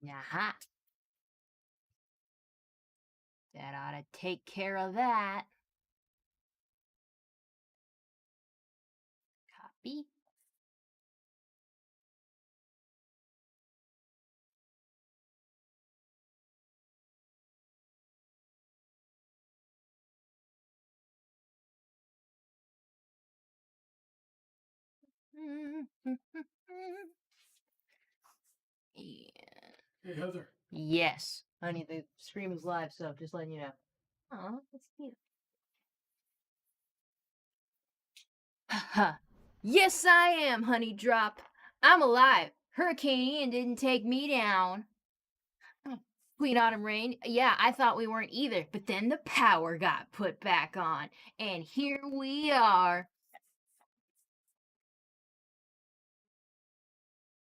Aha. That ought to take care of that. Copy. Yeah. Hey, Heather. Yes. Honey, the stream is live, so just letting you know. Aw, that's cute. Haha. Yes, I am, Honey Drop. I'm alive. Hurricane Ian didn't take me down. Queen Autumn Rain, yeah, I thought we weren't either, but then the power got put back on, and here we are.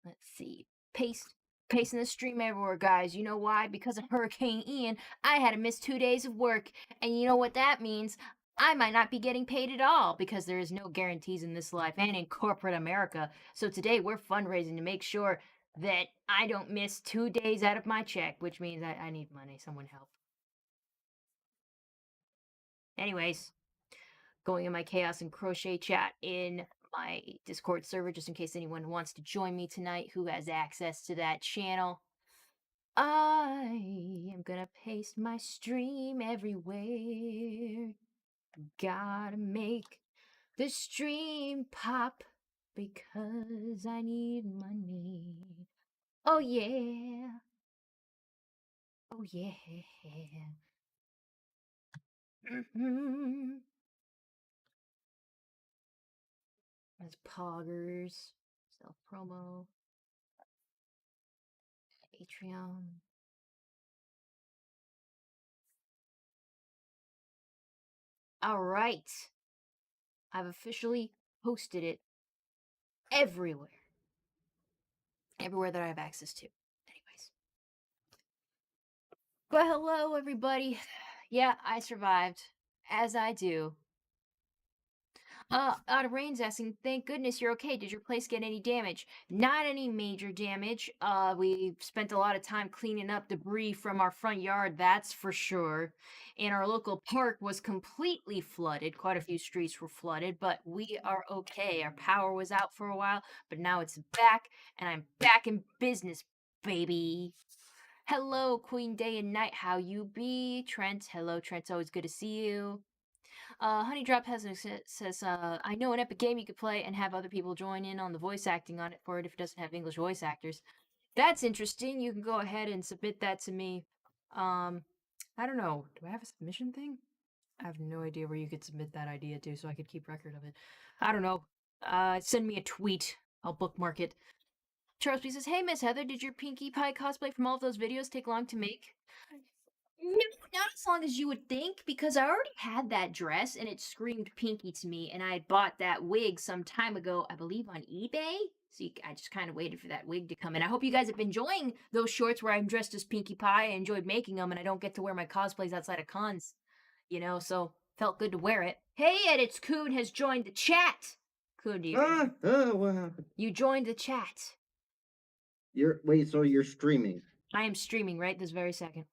Let's see. Pasting the stream everywhere, guys. You know why? Because of Hurricane Ian, I had to miss 2 days of work. And you know what that means? I might not be getting paid at all because there is no guarantees in this life and in corporate America. So today we're fundraising to make sure that I don't miss 2 days out of my check, which means I need money. Someone help. Anyways, going in my chaos and crochet chat in my Discord server just in case anyone wants to join me tonight who has access to that channel. I am gonna paste my stream everywhere. Gotta make the stream pop because I need money. Oh yeah. Oh yeah. That's poggers. Self promo. Patreon. All right. I've officially posted it everywhere. Everywhere that I have access to. Anyways. But hello, everybody. Yeah, I survived. As I do. Out of Rain's asking, thank goodness you're okay. Did your place get any damage? Not any major damage. We spent a lot of time cleaning up debris from our front yard, that's for sure. And our local park was completely flooded. Quite a few streets were flooded, but we are okay. Our power was out for a while, but now it's back, and I'm back in business, baby. Hello, Queen Day and Night. How you be? Trent. Hello, Trent. Always good to see you. Honey Drop has says, I know an epic game you could play and have other people join in on the voice acting on it for it if it doesn't have English voice actors. That's interesting. You can go ahead and submit that to me. I don't know. Do I have a submission thing? I have no idea where you could submit that idea to, so I could keep record of it. I don't know. Send me a tweet. I'll bookmark it. Charles B says, hey, Miss Heather, did your Pinkie Pie cosplay from all of those videos take long to make? No, not as long as you would think, because I already had that dress and it screamed Pinky to me, and I had bought that wig some time ago, I believe on eBay. So I just kind of waited for that wig to come in. I hope you guys have been enjoying those shorts where I'm dressed as Pinkie Pie. I enjoyed making them, and I don't get to wear my cosplays outside of cons, so felt good to wear it. Hey, Edits Coon has joined the chat. Coon, do you? What happened? You joined the chat. So you're streaming? I am streaming right this very second.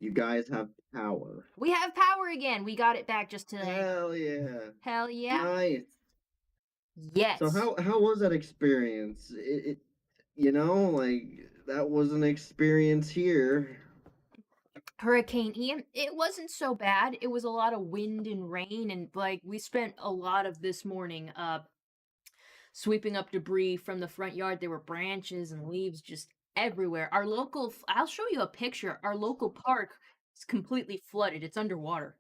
You guys have power. We have power again. We got it back just today. Hell yeah. Hell yeah. Nice. Yes. So how was that experience? It that was an experience here. Hurricane Ian, it wasn't so bad. It was a lot of wind and rain, and we spent a lot of this morning sweeping up debris from the front yard. There were branches and leaves just everywhere. I'll show you a picture. Our local park is completely flooded. It's underwater.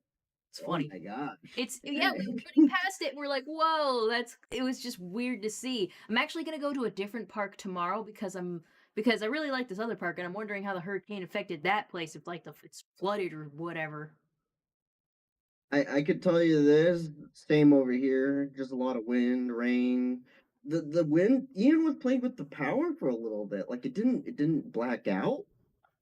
It's funny. Oh my gosh. We were putting past it and we're like, whoa, it was just weird to see. I'm actually gonna go to a different park tomorrow because I really like this other park, and I'm wondering how the hurricane affected that place, if it's flooded or whatever. I could tell you this, same over here, just a lot of wind, rain. The wind, Ian was playing with the power for a little bit. Like it didn't black out,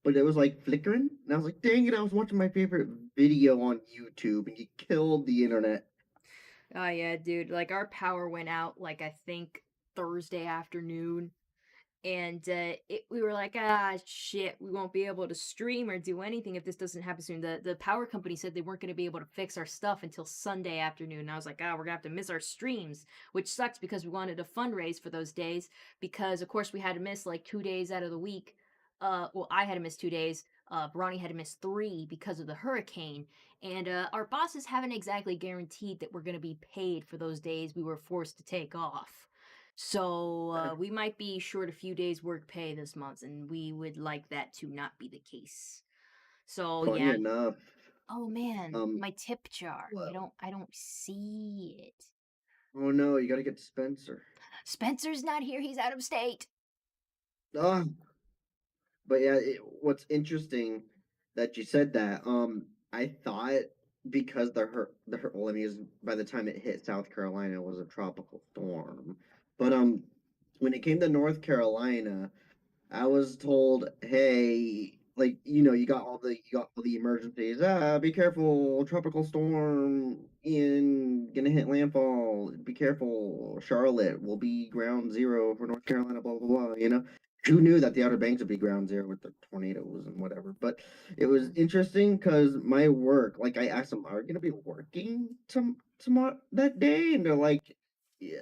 but it was like flickering. And I was like, dang it, I was watching my favorite video on YouTube and you killed the internet. Oh yeah, dude. Our power went out I think Thursday afternoon. and we were like, ah, shit, we won't be able to stream or do anything if this doesn't happen soon. The power company said they weren't going to be able to fix our stuff until Sunday afternoon. And I was like, ah, we're gonna have to miss our streams, which sucks because we wanted to fundraise for those days. Because of course we had to miss like 2 days out of the week. Well, I had to miss 2 days. Bronny had to miss three because of the hurricane, and our bosses haven't exactly guaranteed that we're going to be paid for those days we were forced to take off. So we might be short a few days work pay this month, and we would like that to not be the case. So Funny yeah. enough, Oh man, um, my tip jar. I well, don't I don't see it. oh no, you gotta get Spencer. Spencer's not here. He's out of state. Ah, but yeah, what's interesting that you said that. I thought because well, I mean, by the time it hit South Carolina, it was a tropical storm. But when it came to North Carolina, I was told, hey, like you got all the emergencies. Ah, be careful, tropical storm Ian gonna hit landfall. Be careful, Charlotte will be ground zero for North Carolina. Blah blah blah. Who knew that the Outer Banks would be ground zero with the tornadoes and whatever? But it was interesting because my work, like I asked them, are you gonna be working tomorrow that day? And they're like, yeah,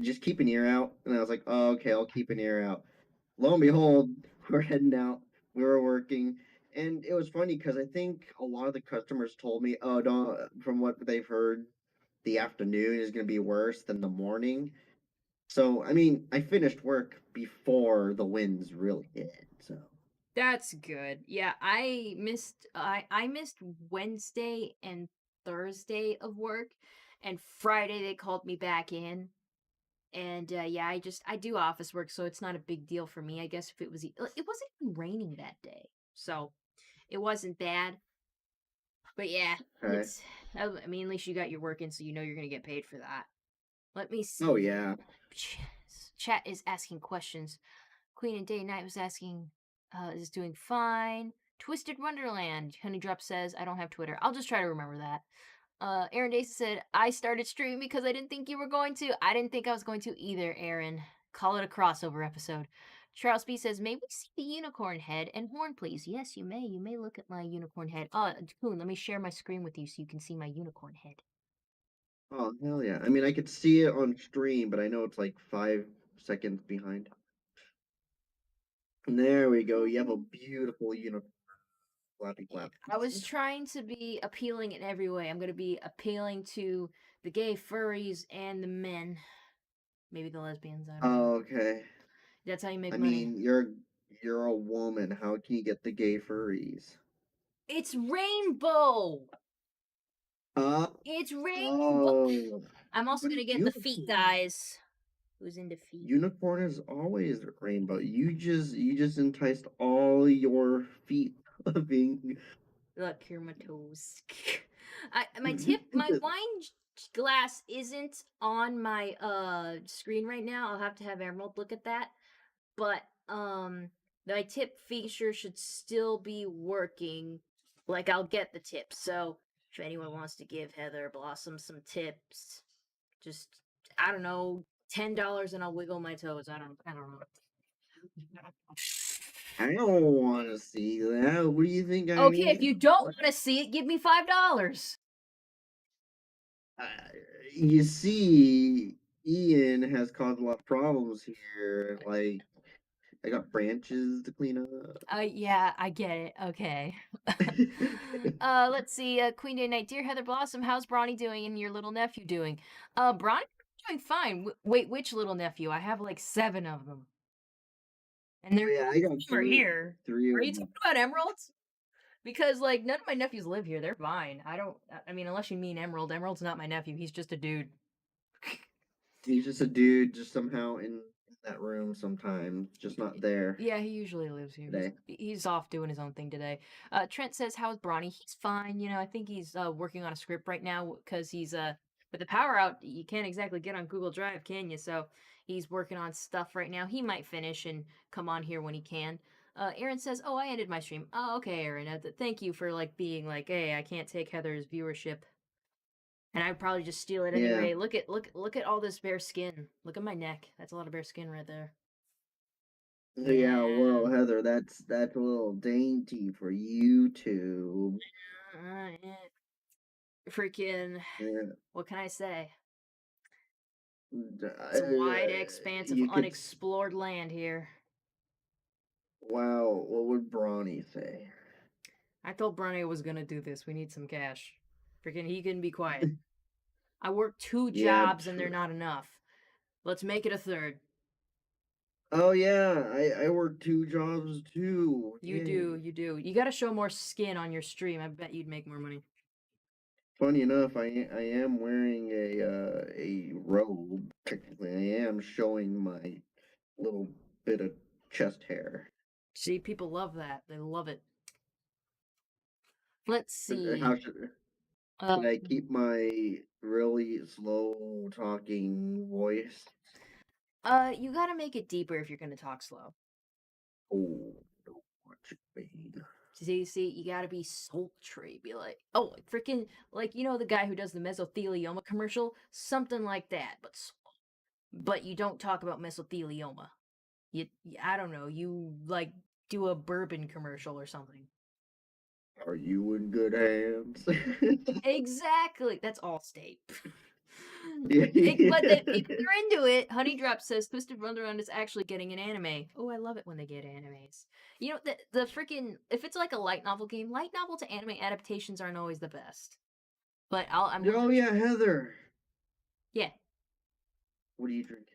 just keep an ear out. And I was like, oh, okay, I'll keep an ear out. Lo and behold, we're heading out. We were working, and it was funny because I think a lot of the customers told me, "Oh, don't." From what they've heard, the afternoon is going to be worse than the morning. So, I mean, I finished work before the winds really hit. So, That's good. Yeah, I missed Wednesday and Thursday of work, and Friday they called me back in. And yeah, I do office work, so it's not a big deal for me. I guess if it was it wasn't even raining that day. So, it wasn't bad. But yeah, okay. I mean, at least you got your work in, so you know you're going to get paid for that. Let me Oh see. yeah. Chat is asking questions. Queen and Day Night was asking, is doing fine. Twisted Wonderland. Honeydrop says, I don't have Twitter. I'll just try to remember that. Aaron Dace said, I started streaming because I didn't think you were going to. I didn't think I was going to either, Aaron. Call it a crossover episode. Charles B says, may we see the unicorn head and horn, please? Yes, you may. You may look at my unicorn head. Coon, let me share my screen with you so you can see my unicorn head. Oh hell yeah. I mean, I could see it on stream, but I know it's like 5 seconds behind. And there we go. You have a beautiful unicorn. Flappy Yeah, flap. I was trying to be appealing in every way. I'm going to be appealing to the gay furries and the men. Maybe the lesbians, I don't know. Oh, okay. That's how you make I money. mean, you're a woman. How can you get the gay furries? It's rainbow! Uh, It's rainbow! oh, I'm also but going to it's get the feet unicorn. guys. Who's into feet? Unicorn is always rainbow. You just enticed all your feet being. Look, here are my toes. My wine glass isn't on my screen right now. I'll have to have Emerald look at that. But my tip feature should still be working. Like I'll get the tips. So if anyone wants to give Heather Blossom some tips, just I don't know, $10 and I'll wiggle my toes. I don't know. I don't want to see that. What do you think I Okay, if mean? you don't want to see it, give me $5. Uh, you see, Ian has caused a lot of problems here. Like, I got branches to clean up. Yeah, I get it. Okay. Let's see. Queen Day Night, dear Heather Blossom, how's Bronny doing and your little nephew doing? Bronny doing fine. Wait, which little nephew? I have like seven of them, and they're Yeah, none I got of them are here. three Are of you talking them. about Emeralds? Because like none of my nephews live here. They're fine. I don't. I mean, unless you mean Emerald. Emerald's not my nephew. He's just a dude. He's just a dude, just somehow in that room sometimes, just not there Yeah, he usually lives here. He's today. he's off doing his own thing today. Trent says, "How's Bronny?" He's fine. You know, I think he's working on a script right now because he's with the power out, you can't exactly get on Google Drive, can you? So he's working on stuff right now. He might finish and come on here when he can. Aaron says, "Oh, I ended my stream." Oh, okay, Aaron. Thank you for like being like, "Hey, I can't take Heather's viewership." And I'd probably just steal it Yeah. anyway. Look at all this bare skin. Look at my neck. That's a lot of bare skin right there. Yeah, Yeah. well, Heather, that's a little dainty for YouTube. Yeah. Freaking, Yeah, what can I say? d- It's a wide uh, expanse of you could. unexplored land here. Wow, what would Brawny say? I told Bronny I was gonna do this. We need some cash. Freaking, he can be quiet. I work two Yeah. jobs and they're not enough. Let's make it a third. Oh yeah, I work two jobs too. You do, Yay. you do. You gotta show more skin on your stream. I bet you'd make more money. Funny enough, I am wearing a robe. Technically, I am showing my little bit of chest hair. See, people love that. They love it. Let's How see. should Um, I keep my really slow talking voice? you gotta make it deeper if you're gonna talk slow. Oh, don't watch it, babe. See, you gotta be sultry. Be like, oh, freaking, like, you know, the guy who does the mesothelioma commercial? Something like that, but slow. But you don't talk about mesothelioma. I don't know, you, like, do a bourbon commercial or something. Are you in good hands? Exactly. That's all state. But if Yeah. you're into it, Honey Drop says Twisted Wonderland is actually getting an anime. Oh, I love it when they get animes. You know, the freaking, if it's like a light novel game, light novel to anime adaptations aren't always the best. But I'm willing Oh to, yeah, Heather. yeah. What are you drinking?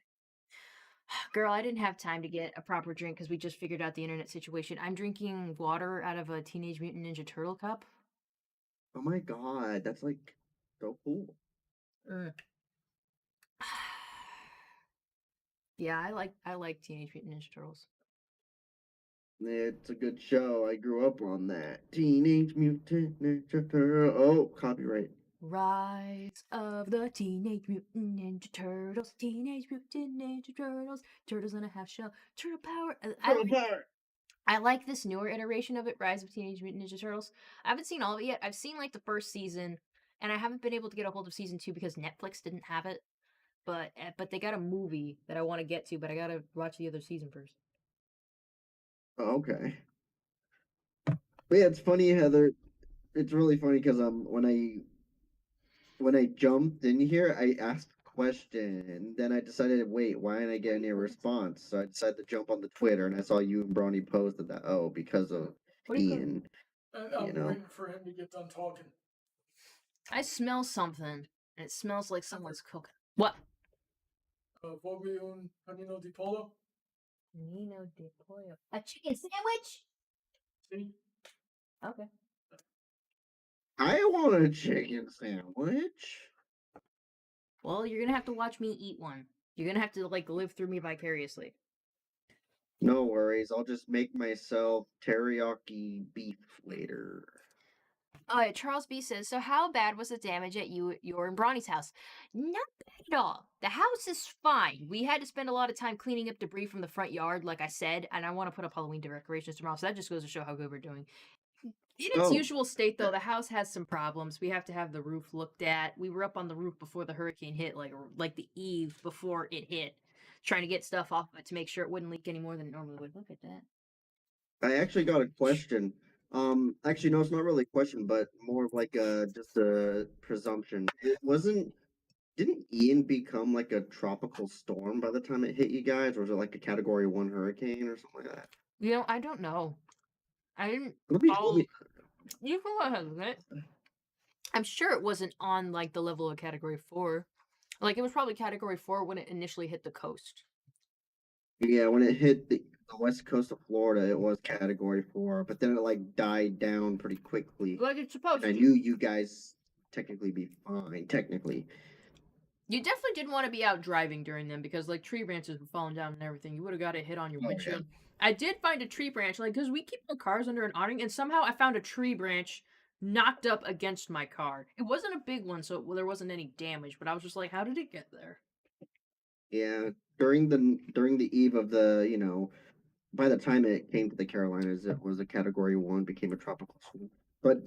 Girl, I didn't have time to get a proper drink because we just figured out the internet situation. I'm drinking water out of a Teenage Mutant Ninja Turtle cup. Oh my god, that's like so cool. Mm. Yeah, I like Teenage Mutant Ninja Turtles. It's a good show. I grew up on that. Teenage Mutant Ninja Turtle. Oh, copyright. Rise of the Teenage Mutant Ninja Turtles, Teenage Mutant Ninja Turtles, Turtles in a Half Shell, Turtle Power. Turtle power. I like this newer iteration of it, Rise of Teenage Mutant Ninja Turtles. I haven't seen all of it yet. I've seen like the first season, and I haven't been able to get a hold of season 2 because Netflix didn't have it. But they got a movie that I want to get to, but I gotta watch the other season first. Oh, okay. But yeah, it's funny, Heather. It's really funny because when I jumped in here, I asked a question, and then I decided, wait, why didn't I get any response? So I decided to jump on the Twitter, and I saw you and Brawny posted that. Oh, because of What do you call? Ian, you I'm know. waiting for him to get done talking. I smell something, and it smells like someone's cooking. What? Vogue un panino di pollo. Nino de pollo. A chicken sandwich? See? Okay. I want a chicken sandwich. Well, you're gonna have to watch me eat one. You're gonna have to like live through me vicariously. No worries, I'll just make myself teriyaki beef later. Charles B says, so how bad was the damage at your and Bronny's house? Not bad at all. The house is fine. We had to spend a lot of time cleaning up debris from the front yard, like I said, and I want to put up Halloween decorations tomorrow, so that just goes to show how good we're doing. In its Oh, usual state, though, the house has some problems. We have to have the roof looked at. We were up on the roof before the hurricane hit, like the eve before it hit, trying to get stuff off of it to make sure it wouldn't leak any more than it normally would. Look at that. I actually got a question. Actually, no, it's not really a question, but more of like just a presumption. It wasn't. Didn't Ian become like a tropical storm by the time it hit you guys, or was it like a Category 1 hurricane or something like that? You know, I don't know. I didn't Let follow. me. You can go ahead with it. I'm sure it wasn't on like the level of Category 4. Like it was probably Category 4 when it initially hit the coast. Yeah, when it hit the west coast of Florida, it was Category 4, but then it like died down pretty quickly. Like it's And I supposed to. knew you guys technically be fine. Technically, You definitely didn't want to be out driving during them because like tree branches were falling down and everything. You would have got a hit on your oh windshield. I did find a tree branch, like because we keep our cars under an awning, and somehow I found a tree branch knocked up against my car. It wasn't a big one, so there wasn't any damage. But I was just like, how did it get there? yeah. During the eve of the, by the time it came to the Carolinas, it was a Category 1, became a tropical storm. But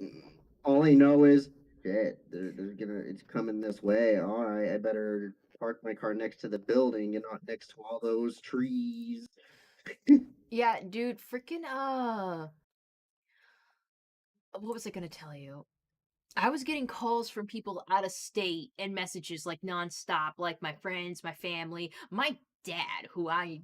all I know is, shit, it's coming this way. All right, I better park my car next to the building and not next to all those trees. Yeah, dude, freaking what was I gonna tell you? I was getting calls from people out of state and messages like nonstop, like my friends, my family, my dad, who I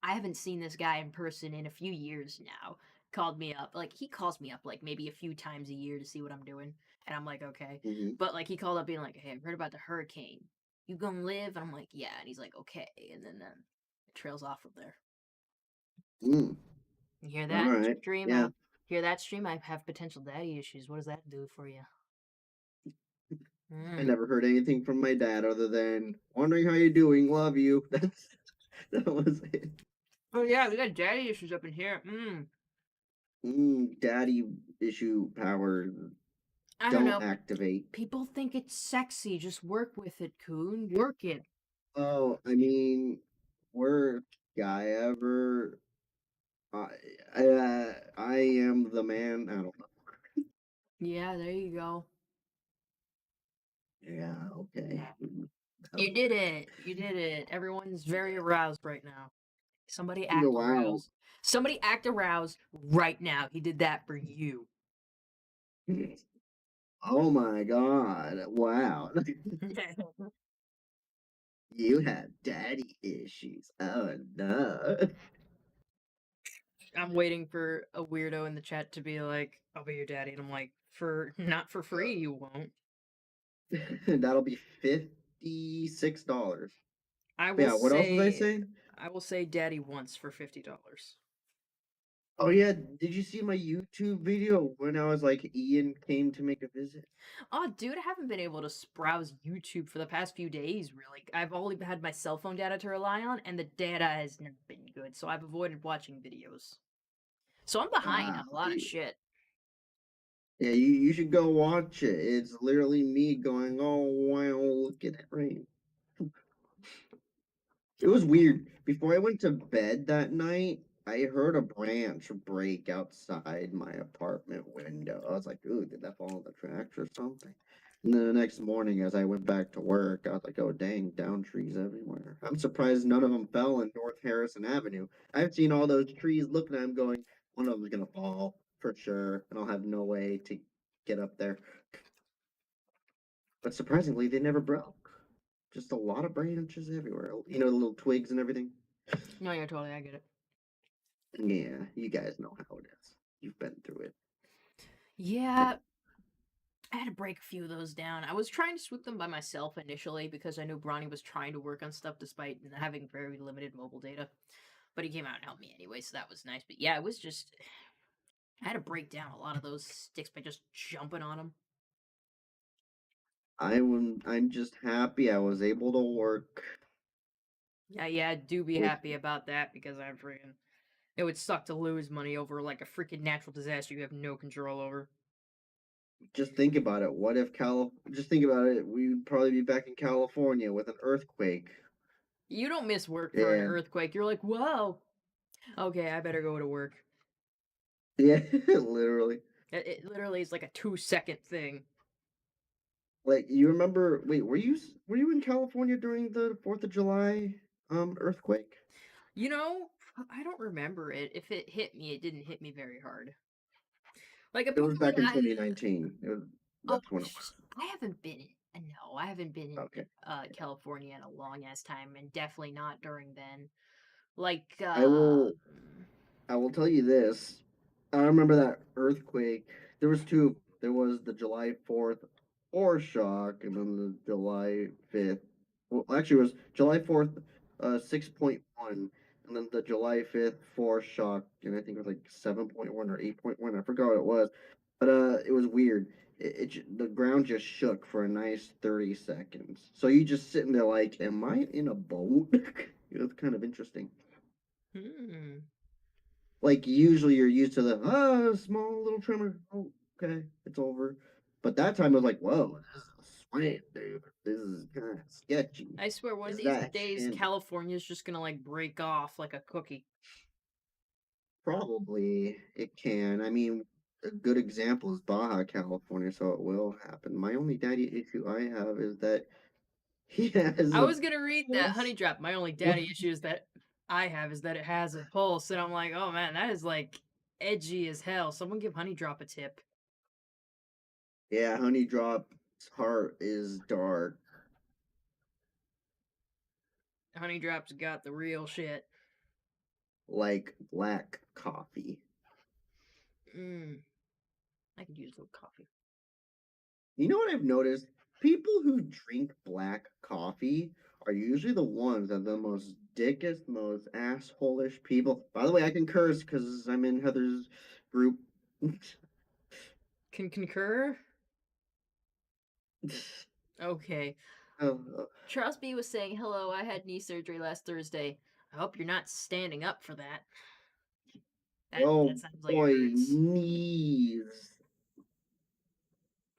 haven't seen this guy in person in a few years now, called me up. Like he calls me up like maybe a few times a year to see what I'm doing. And I'm like, okay. Mhm. But like he called up being like, hey, I heard about the hurricane. You gonna live? And I'm like, yeah. And he's like, okay. And then it trails off from there. Mm. You hear All that right. stream? Yeah. Hear that stream? I have potential daddy issues. What does that do for you? I Mm. never heard anything from my dad other than wondering how you're doing, love you. That was it. Oh yeah, we got daddy issues up in here. Daddy issue power. I don't Don't know. activate. People think it's sexy. Just work with it, Coon. Work it. Oh, I mean, worst guy ever. I, I am the man. I don't know. Yeah, there you go. Yeah, okay. You did it. You did it. Everyone's very aroused right now. Somebody Oh, act wow. aroused. Somebody act aroused right now. He did that for you. Oh my god. Wow. You have daddy issues. Oh no. I'm waiting for a weirdo in the chat to be like, "I'll be your daddy," and I'm like, "For not for free, you won't." That'll be $56. I But will yeah, what else was I say, saying? I will say, daddy once for $50. Oh yeah, did you see my YouTube video when I was like Ian came to make a visit? Oh, dude, I haven't been able to browse YouTube for the past few days, really. I've only had my cell phone data to rely on, and the data has not been good, so I've avoided watching videos. So I'm behind Wow. on a lot of shit. Yeah, you should go watch it. It's literally me going, "Oh wow, look at it rain." It was weird. Before I went to bed that night, I heard a branch break outside my apartment window. I was like, "Ooh, did that fall on the tracks or something?" And then the next morning, as I went back to work, I was like, "Oh dang, down trees everywhere." I'm surprised none of them fell in North Harrison Avenue. I've seen all those trees looking at them, going, "One of them's gonna fall for sure, and I'll have no way to get up there." But surprisingly, they never broke. Just a lot of branches everywhere. You know, the little twigs and everything. No, yeah, totally, I get it. Yeah, you guys know how it is. You've been through it. Yeah, I had to break a few of those down. I was trying to swoop them by myself initially because I knew Bronny was trying to work on stuff despite having very limited mobile data. But he came out and helped me anyway, so that was nice. But yeah, it was just I had to break down a lot of those sticks by just jumping on them. I'm just happy I was able to work Yeah, do be with. happy about that because I'm freaking. It would suck to lose money over like a freaking natural disaster you have no control over. Just think about it. What if Just think about it. We'd probably be back in California with an earthquake. You don't miss work for an Yeah, earthquake. You're like, whoa. Okay, I better go to work. yeah, literally. It literally is like a 2 second thing. Like you remember? Wait, were you in California during the Fourth of July earthquake? You know, I don't remember it. If it hit me, it didn't hit me very hard. Like It was apparently back in 2019. oh, That's when it was. I haven't been no, I haven't been in Okay. California in a long ass time, and definitely not during then. Like I will I will tell you this. I remember that earthquake. There was two. There was the July 4th foreshock, and then the July 5th. Well, actually, it was July 4th, 6.1, and then the July 5th foreshock, and I think it was like 7.1 or 8.1. I forgot what it was, but it was weird. The ground just shook for a nice 30 seconds. So you just sitting there like, am I in a boat? It was kind of interesting. hmm. Like usually you're used to the small little tremor. Oh, okay, it's over. But that time I was like, whoa, this is a swing, dude. This is kind of sketchy. I swear one of Is these that days chin? California's just gonna like break off like a cookie. Probably it can. I mean, a good example is Baja California, so it will happen. My only daddy issue I have is that he has I a was gonna read that honey drop. My only what? daddy issue is that I have is that it has a pulse, and I'm like, oh man, that is like edgy as hell. Someone give Honey Drop a tip. Yeah, Honey Drop's heart is dark. Honey Drop's got the real shit. Like black coffee. I could use a little coffee. You know what I've noticed? People who drink black coffee are usually the ones that are the most dickest, most assholish people. By the way, I can curse because I'm in Heather's group. Can concur? Okay. Oh, Charles B was saying, hello, I had knee surgery last Thursday. I hope you're not standing up for that. That sounds like it boy, hurts. knees.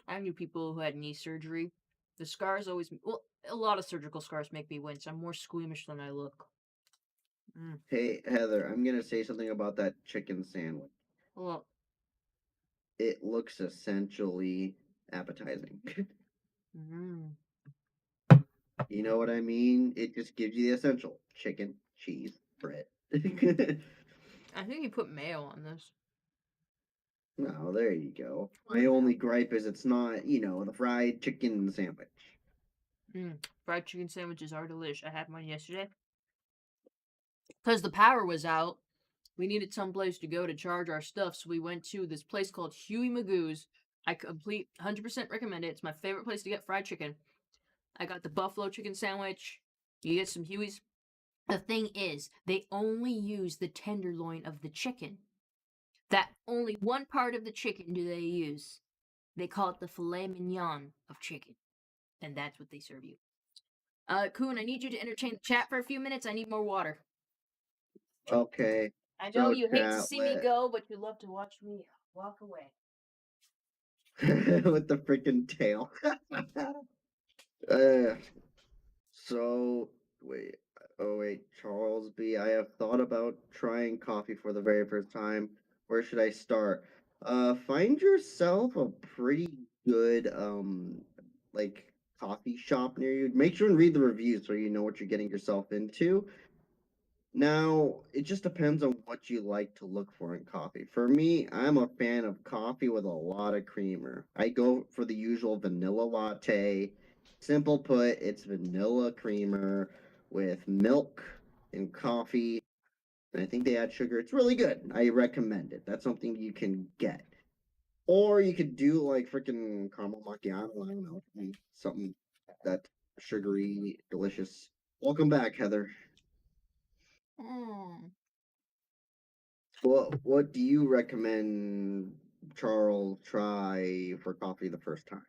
I knew people who had knee surgery. The scars always, well, a lot of surgical scars make me wince. I'm more squeamish than I look. Hey, Heather, I'm going to say something about that chicken sandwich. Well, It looks essentially appetizing. You know what I mean? It just gives you the essential chicken, cheese, bread. I think you put mayo on this. No, there you go. My only gripe is it's not, the fried chicken sandwich. Fried chicken sandwiches are delish. I had one yesterday. Because the power was out, we needed some place to go to charge our stuff, so we went to this place called Huey Magoo's. I 100% recommend it. It's my favorite place to get fried chicken. I got the buffalo chicken sandwich. You get some Huey's. The thing is, they only use the tenderloin of the chicken. That only one part of the chicken do they use. They call it the filet mignon of chicken. And that's what they serve you. Kuhn, I need you to entertain the chat for a few minutes. I need more water. Okay. I know So you hate to chat see me go, but you love to watch me walk away. with the freaking tail. So wait. Oh wait, Charles B. I have thought about trying coffee for the very first time. Where should I start? Find yourself a pretty good like coffee shop near you. Make sure and read the reviews so you know what you're getting yourself into. Now, it just depends on what you like to look for in coffee. For me, I'm a fan of coffee with a lot of creamer. I go for the usual vanilla latte. Simple put, it's vanilla creamer with milk and coffee. And I think they add sugar. It's really good. I recommend it. That's something you can get. Or you could do like freaking caramel macchiato. I don't know. Something that's sugary, delicious. Welcome back, Heather. What do you recommend Charles try for coffee the first time?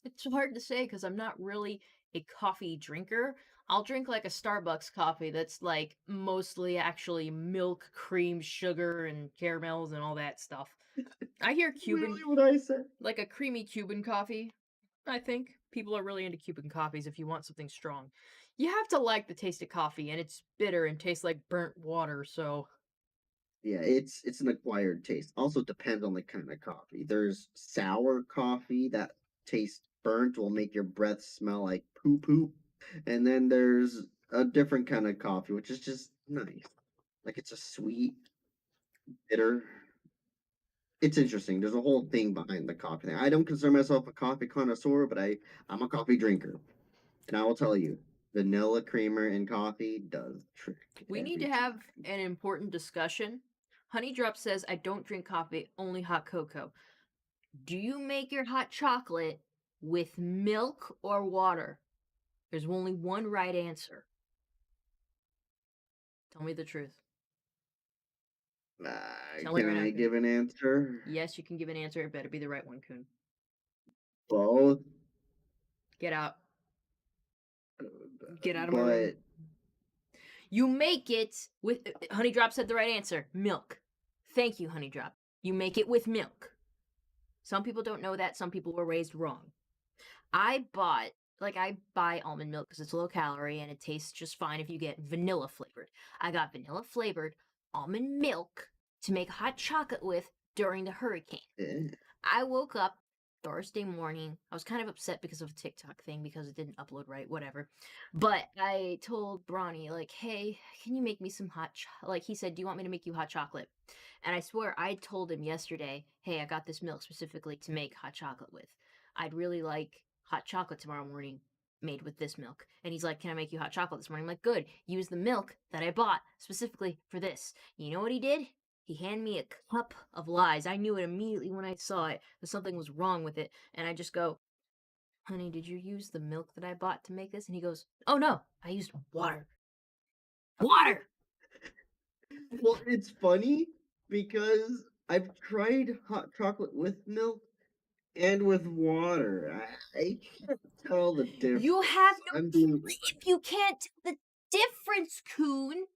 It's hard to say because I'm not really a coffee drinker. I'll drink like a Starbucks coffee that's like mostly actually milk, cream, sugar, and caramels and all that stuff. I hear Cuban, Really what I said. like a creamy Cuban coffee. I think people are really into Cuban coffees if you want something strong. You have to like the taste of coffee, and it's bitter and tastes like burnt water, so. Yeah, it's an acquired taste. Also depends on the kind of coffee. There's sour coffee that tastes burnt, will make your breath smell like poo poo. And then there's a different kind of coffee, which is just nice. Like it's a sweet, bitter. It's interesting. There's a whole thing behind the coffee thing. I don't consider myself a coffee connoisseur, but I'm a coffee drinker. And I will tell you, vanilla creamer in coffee does the trick. We need to every have time. an important discussion. Honey Drop says, I don't drink coffee, only hot cocoa. Do you make your hot chocolate with milk or water? There's only one right answer. Tell me the truth. Tell me Can right now, I Kuhn. give an answer? Yes, you can give an answer. It better be the right one, Kuhn. Both. Get out. Get out of my room. But You make it with. Honey Drop said the right answer. Milk. Thank you, Honey Drop. You make it with milk. Some people don't know that. Some people were raised wrong. I buy almond milk because it's low calorie and it tastes just fine if you get vanilla flavored. I got vanilla flavored almond milk to make hot chocolate with during the hurricane. I woke up Thursday morning. I was kind of upset because of a TikTok thing because it didn't upload right, whatever. But I told Bronny, like, hey, can you make me some like he said, do you want me to make you hot chocolate? And I swear I told him yesterday, hey, I got this milk specifically to make hot chocolate with. I'd really like hot chocolate tomorrow morning made with this milk. And he's like, can I make you hot chocolate this morning? I'm like, good. Use the milk that I bought specifically for this. You know what he did? He handed me a cup of lies. I knew it immediately when I saw it that something was wrong with it. And I just go, honey, did you use the milk that I bought to make this? And he goes, oh no, I used water. Water! Well, it's funny because I've tried hot chocolate with milk and with water. I can't tell the difference. You have no I'm being if you can't tell the difference, Coon.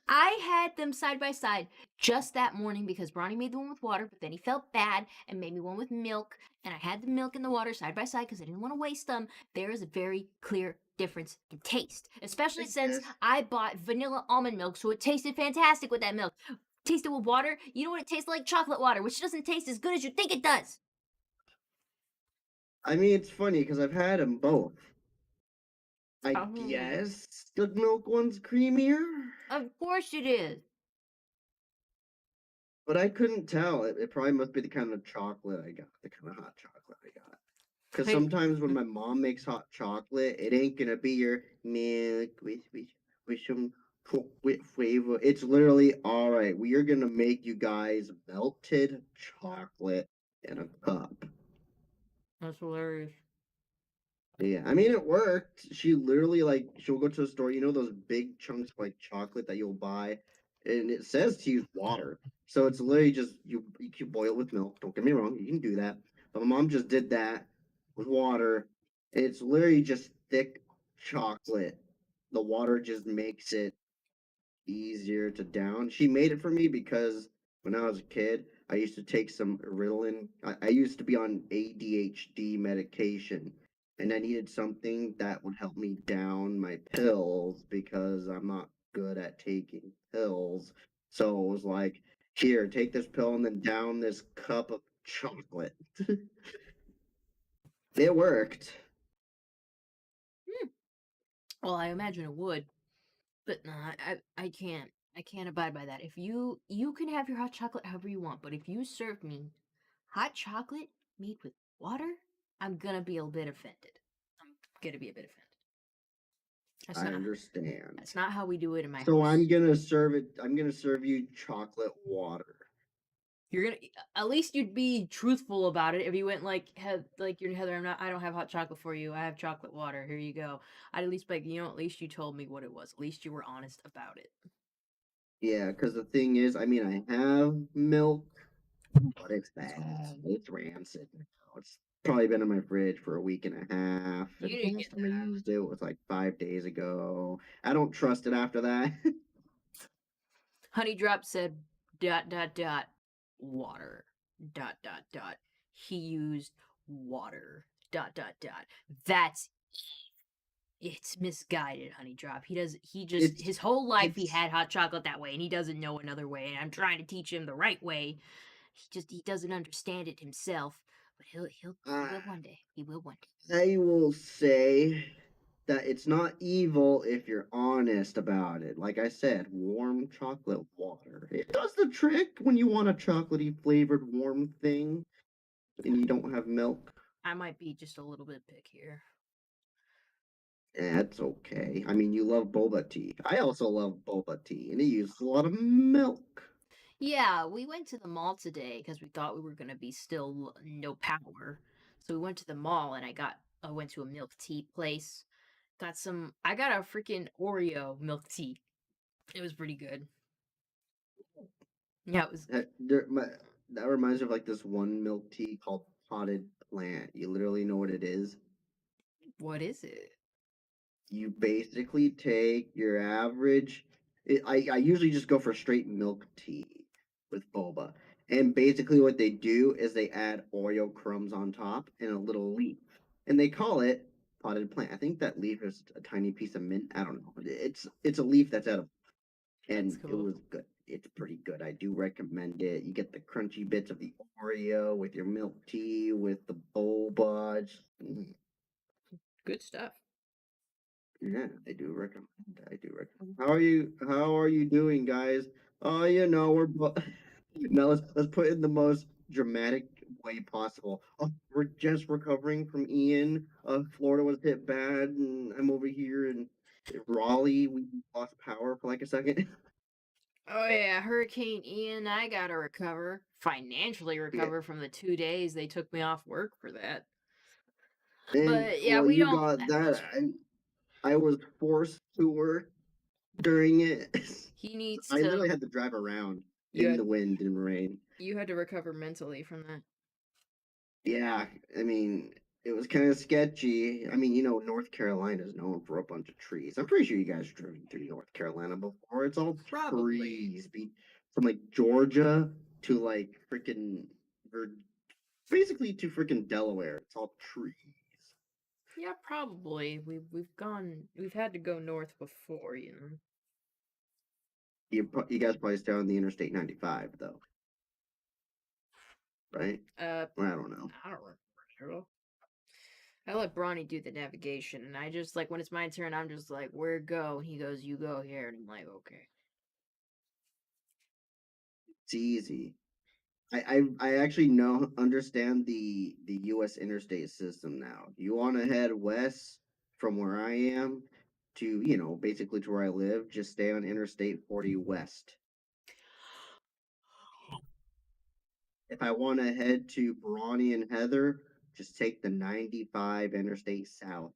I had them side by side just that morning because Bronny made the one with water, but then he felt bad and made me one with milk. And I had the milk and the water side by side because I didn't want to waste them. There is a very clear difference in taste, especially since Yes. I bought vanilla almond milk, so it tasted fantastic with that milk. Tasted with water, you know what it tastes like? Chocolate water, which doesn't taste as good as you think it does. I mean, it's funny because I've had them both. I Oh. guess the milk one's creamier, Of course it is. but I couldn't tell. It probably must be the kind of chocolate I got, the kind of hot chocolate I got. Because Hey. sometimes when my mom makes hot chocolate, it ain't gonna be your milk with some chocolate flavor. It's literally, all right, we are gonna make you guys melted chocolate in a cup. That's hilarious. Yeah, I mean it worked. She literally she'll go to the store, you know those big chunks of chocolate that you'll buy, and it says to use water. So it's literally just you can boil it with milk. Don't get me wrong, you can do that. But my mom just did that with water. And it's literally just thick chocolate. The water just makes it easier to down. She made it for me because when I was a kid, I used to take some Ritalin. I used to be on ADHD medication, and I needed something that would help me down my pills because I'm not good at taking pills. So it was like, here, take this pill and then down this cup of chocolate. It worked. Well, I imagine it would, but no, I can't. I can't abide by that. If you can have your hot chocolate however you want, but if you serve me hot chocolate made with water, I'm gonna be a bit offended. I'm gonna be a bit offended. That's I not understand. that's not how we do it in my So house. I'm gonna serve you chocolate water. You're gonna at least you'd be truthful about it if you went like you're Heather. I don't have hot chocolate for you. I have chocolate water. Here you go. I'd at least be like, at least you told me what it was. At least you were honest about it. Yeah, because the thing is, I mean, I have milk, but it's bad. It's rancid now. It's probably been in my fridge for a week and a half. You And didn't last get time I that. used it was like 5 days ago. I don't trust it after that. Honey Drop said ... water ... he used water ... That's it's misguided, Honey Drop. It's his whole life he it's had hot chocolate that way and he doesn't know another way, and I'm trying to teach him the right way. He doesn't understand it himself, but he will one day. He will one day. I will say that it's not evil if you're honest about it. Like I said, warm chocolate water. It does the trick when you want a chocolatey flavored warm thing and you don't have milk. I might be just a little bit pickier. That's okay. I mean, you love boba tea. I also love boba tea, and it uses a lot of milk. Yeah, we went to the mall today because we thought we were gonna be still no power. So we went to the mall and I went to a milk tea place. I got a freaking Oreo milk tea. It was pretty good. Yeah, it was. That reminds me of this one milk tea called Potted Plant. You literally know what it is. What is it? You basically take your average. I usually just go for straight milk tea with boba. And basically, what they do is they add Oreo crumbs on top and a little leaf. And they call it potted plant. I think that leaf is a tiny piece of mint. I don't know. It's a leaf that's edible. That's And it cool. was good. it's pretty good. I do recommend it. You get the crunchy bits of the Oreo with your milk tea with the boba. Good stuff. Yeah, I do recommend. I do recommend. How are you? How are you doing, guys? Oh, we're now let's put it in the most dramatic way possible. Oh, we're just recovering from Ian. Florida was hit bad, and I'm over here in Raleigh. We lost power for like a second. Oh yeah, Hurricane Ian, I gotta financially Yeah, recover from the 2 days they took me off work for that. and But yeah, well, we you don't got have much. that. I was forced to work during it. He needs I to. literally had to drive around You in had the wind and rain. you had to recover mentally from that. Yeah, I mean, it was kind of sketchy. I mean, North Carolina is known for a bunch of trees. I'm pretty sure you guys driven through North Carolina before. It's all Probably. trees, from like Georgia to like freaking, basically to freaking Delaware. It's all trees. Yeah, probably. We've had to go north before, you know. You guys probably stay on the Interstate 95 though, right? Or I don't know. I don't remember. Girl. I let Bronny do the navigation, and I just like when it's my turn, I'm just like, "Where go?" And he goes, "You go here," and I'm like, "Okay." It's easy. I actually understand the U.S. interstate system now. You want to head west from where I am to basically to where I live. Just stay on Interstate 40 West. If I want to head to Brawny and Heather, just take the 95 Interstate South.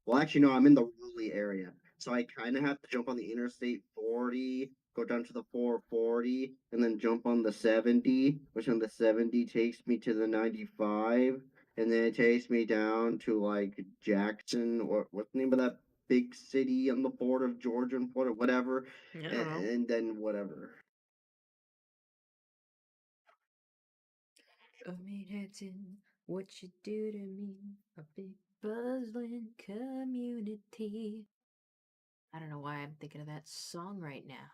Well, actually, no, I'm in the Raleigh area, so I kind of have to jump on the Interstate 40, go down to the 440, and then jump on the 70, which on the 70 takes me to the 95, and then it takes me down to like Jackson, or what's the name of that big city on the border of Georgia and Florida, whatever, I don't know. and then whatever. Oh, Manhattan, what you do to me? A big buzzing community. I don't know why I'm thinking of that song right now.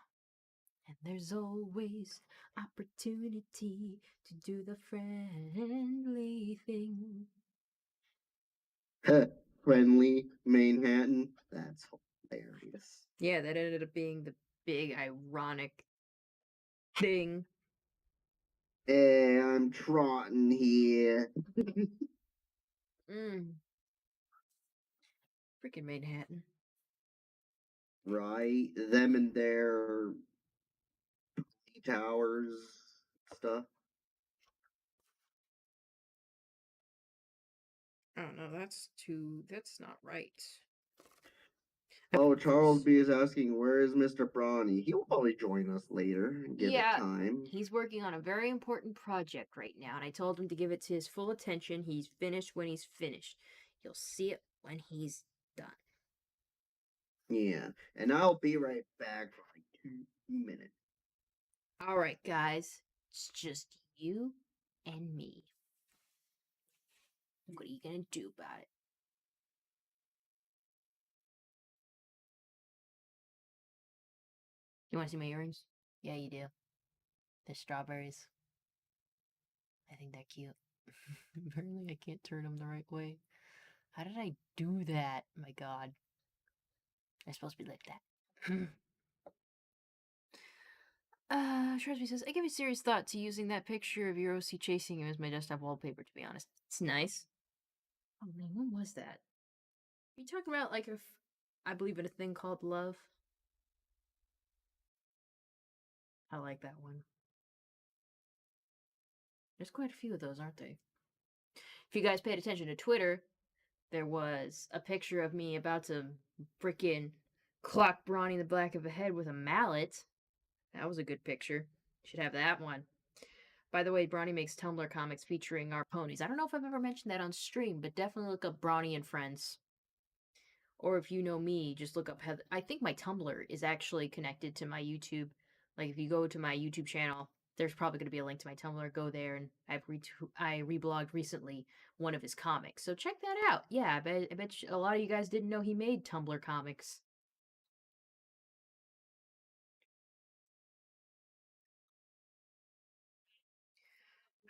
And there's always opportunity to do the friendly thing. Friendly Manhattan. That's hilarious. Yeah, that ended up being the big ironic thing. Hey, I'm trotting here. Mm. Freaking Manhattan. Right? Them and their towers stuff. Oh no, that's not right. Oh, Charles B is asking, where is Mr. Brawny? He'll probably join us later and give it Yeah, time. he's working on a very important project right now, and I told him to give it to his full attention. He's finished when he's finished. You'll see it when he's done. Yeah, and I'll be right back for like 2 minutes. All right, guys, it's just you and me. What are you gonna do about it? You want to see my earrings? Yeah, you do. The strawberries. I think they're cute. Apparently, I can't turn them the right way. How did I do that? My God. I'm supposed to be like that. Shrewsbury says, I give a serious thought to using that picture of your OC chasing him as my desktop wallpaper, to be honest. It's nice. Oh man, when was that? Are you talking about like if I believe in a thing called love? I like that one. There's quite a few of those, aren't they? If you guys paid attention to Twitter, there was a picture of me about to freaking clock Brawny in the back of the head with a mallet. That was a good picture. Should have that one. By the way, Brawny makes Tumblr comics featuring our ponies. I don't know if I've ever mentioned that on stream, but definitely look up Brawny and Friends. Or if you know me, just look up Heather. I think my Tumblr is actually connected to my YouTube. Like if you go to my YouTube channel, there's probably going to be a link to my Tumblr. Go there, and I reblogged recently one of his comics. So check that out. Yeah, I bet a lot of you guys didn't know he made Tumblr comics.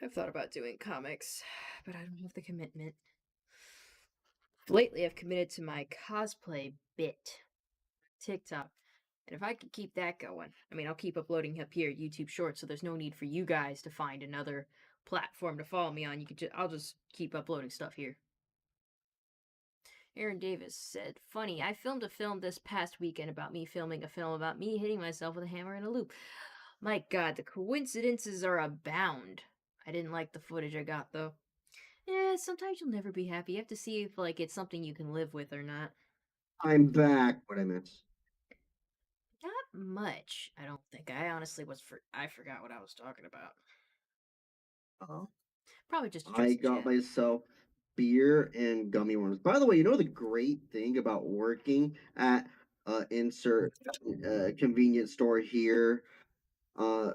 I've thought about doing comics, but I don't have the commitment. Lately, I've committed to my cosplay bit, TikTok. And if I could keep that going, I mean, I'll keep uploading up here YouTube Shorts, so there's no need for you guys to find another platform to follow me on. I'll just keep uploading stuff here. Aaron Davis said, "Funny, I filmed a film this past weekend about me filming a film about me hitting myself with a hammer and a loop. My God, the coincidences are abound. I didn't like the footage I got though. Yeah, sometimes you'll never be happy. You have to see if like it's something you can live with or not. I'm back. What I miss? Not much, I don't think. I honestly I forgot what I was talking about. Oh. Probably just I addressing got chat. myself beer and gummy worms. By the way, you know the great thing about working at insert convenience store here uh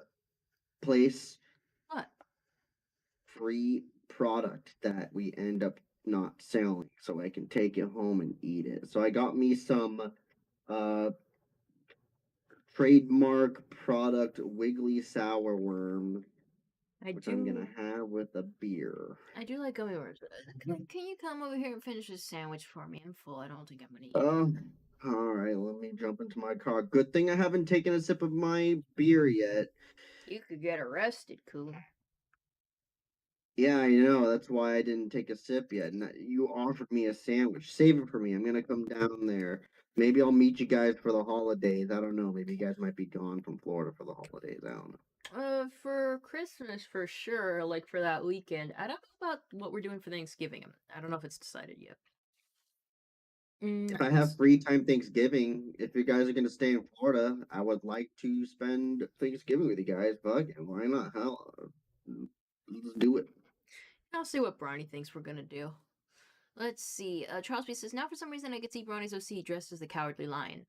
place, What? free product that we end up not selling, so I can take it home and eat it. So I got me some uh trademark product wiggly sour worm, which I'm gonna have with a beer. I do like gummy worms. Can you come over here and finish this sandwich for me? I'm full. I don't think I'm gonna eat it. Oh, all right. Let me jump into my car. Good thing I haven't taken a sip of my beer yet. You could get arrested, cool. Yeah, I know. That's why I didn't take a sip yet. You offered me a sandwich. Save it for me. I'm gonna come down there. Maybe I'll meet you guys for the holidays. I don't know. Maybe you guys might be gone from Florida for the holidays. I don't know. For Christmas for sure, like for that weekend. I don't know about what we're doing for Thanksgiving. I don't know if it's decided yet. If I have free time Thanksgiving, if you guys are gonna stay in Florida, I would like to spend Thanksgiving with you guys. Fuck it, why not? Hell, let's do it. I'll see what Bronny thinks we're gonna do. Let's see. Charles B says, now for some reason I could see Bronny's OC dressed as the Cowardly Lion.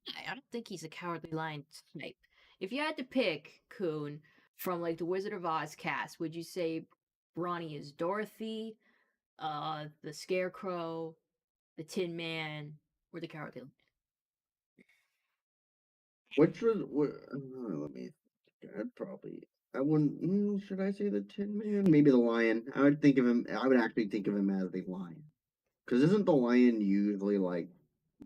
I don't think he's a Cowardly Lion type. If you had to pick, Coon, from like the Wizard of Oz cast, would you say Bronny is Dorothy, the Scarecrow, the Tin Man, or the Cowardly Lion? Which was let me. I'd probably. I wouldn't. Should I say the Tin Man? Maybe the lion. I would think of him. I would actually think of him as the lion. Because isn't the lion usually like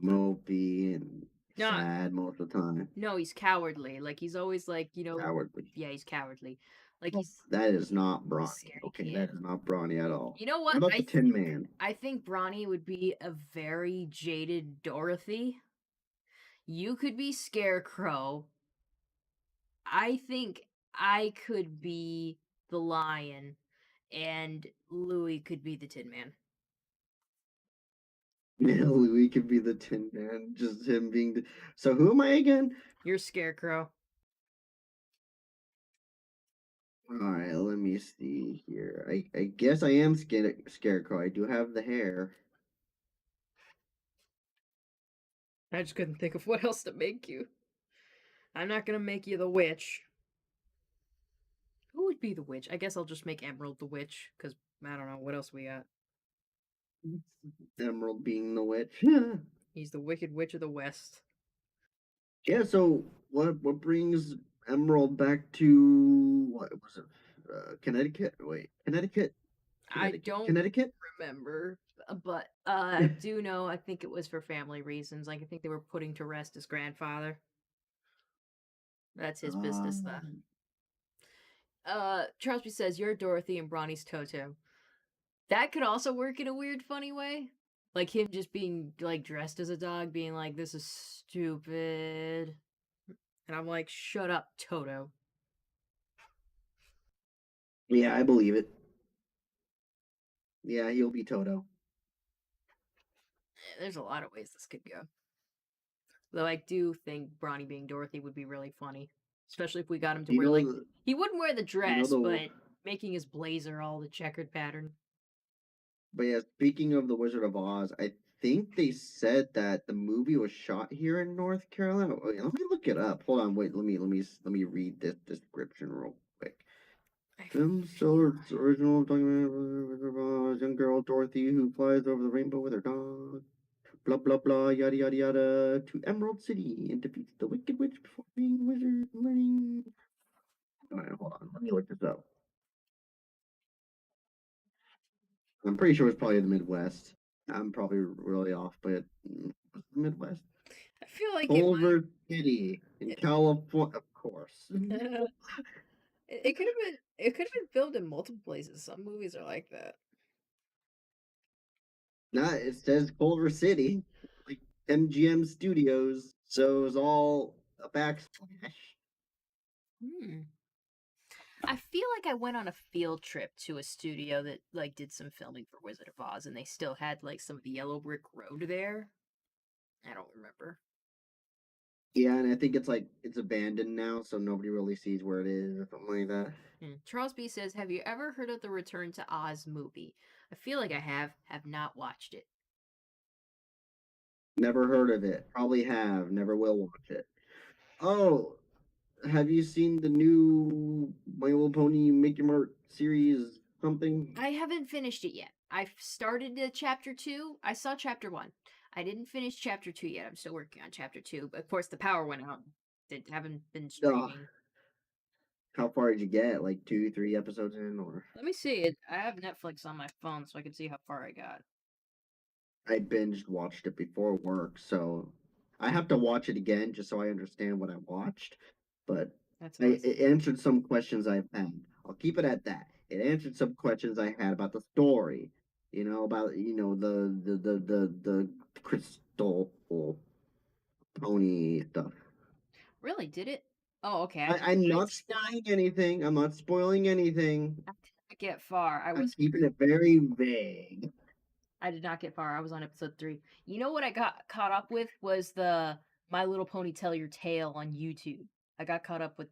mopey and No, sad most of the time? no, he's cowardly. Like he's always like, Cowardly. yeah, he's cowardly. Like he's That is not a Brawny. scaredy Okay, cat. that is not Brawny at all. You know What what? about the Tin Man? I think Bronny would be a very jaded Dorothy. You could be Scarecrow. I think I could be the lion, and Louis could be the Tin Man. Louis could be the Tin Man. Just him being the. So who am I again? You're Scarecrow. All right, let me see here. I guess I am Scarecrow. I do have the hair. I just couldn't think of what else to make you. I'm not gonna make you the witch. Who would be the witch? I guess I'll just make Emerald the witch, because I don't know what else we got. Emerald being the witch. He's the Wicked Witch of the West. Yeah. So what brings Emerald back to what was it? Connecticut. Wait, Connecticut. I don't Connecticut. remember, but I do know. I think it was for family reasons. Like I think they were putting to rest his grandfather. That's his business, though. Charlesby says you're Dorothy and Bronny's Toto. That could also work in a weird, funny way. Like him just being like dressed as a dog, being like, "This is stupid," and I'm like, "Shut up, Toto." Yeah, I believe it. Yeah, he'll be Toto. There's a lot of ways this could go. Though I do think Bronny being Dorothy would be really funny, especially if we got him to You wear know like the he wouldn't wear the you know dress, the but making his blazer all the checkered pattern. But yeah, speaking of the Wizard of Oz, I think they said that the movie was shot here in North Carolina. Wait, let me look it up. Hold on, wait. Let me read this description real quick. Film still original documentary Wizard of Oz, young girl Dorothy who flies over the rainbow with her dog. Blah blah blah yada yada yada to Emerald City and defeats the Wicked Witch before being wizard learning. Alright, hold on. Let me look this up. I'm pretty sure it's probably the Midwest. I'm probably really off, but Midwest. I feel like it Culver City in might. California, of course. It could have been. It could have been filmed in multiple places. Some movies are like that. Nah, it says Culver City, like MGM Studios, so it's all a backsplash. Hmm. I feel like I went on a field trip to a studio that like did some filming for Wizard of Oz, and they still had like some of the yellow brick road there. I don't remember. Yeah, and I think it's abandoned now, so nobody really sees where it is or something like that. Charles B says, "Have you ever heard of the Return to Oz movie? I feel like I have. Have not watched it. Never heard of it. Probably have. Never will watch it. Oh, have you seen the new My Little Pony Make Your Mark series? Something? I haven't finished it yet. I've started chapter 2. I saw chapter 1. I didn't finish chapter 2 yet. I'm still working on chapter 2. But of course, the power went out. Haven't been Ugh. streaming. How far did you get? Like 2, 3 episodes in, or Let me see it. I have Netflix on my phone, so I can see how far I got. I binged watched it before work, so I have to watch it again just so I understand what I watched. But That's awesome. it answered some questions I've had. I'll keep it at that. It answered some questions I had about the story. About the crystal pony stuff. Really? Did it? Oh, okay. I'm not spoiling anything. I'm not spoiling anything. I did not get far. I'm keeping it very vague. I did not get far. I was on episode 3. You know what I got caught up with was the My Little Pony Tell Your Tale on YouTube. I got caught up with,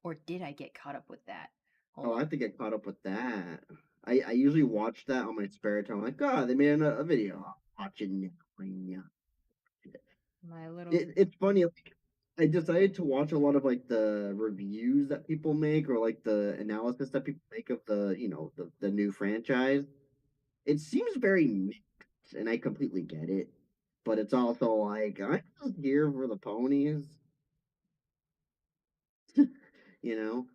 or did I get caught up with that? Hold Oh, I on. have to get caught up with that. I usually watch that on my spare time. Like, oh, they made a video. I'll watch it now. Yeah. My Little. It's funny. Like, I decided to watch a lot of like the reviews that people make or like the analysis that people make of the new franchise. It seems very mixed, and I completely get it. But it's also like I'm just here for the ponies, you know.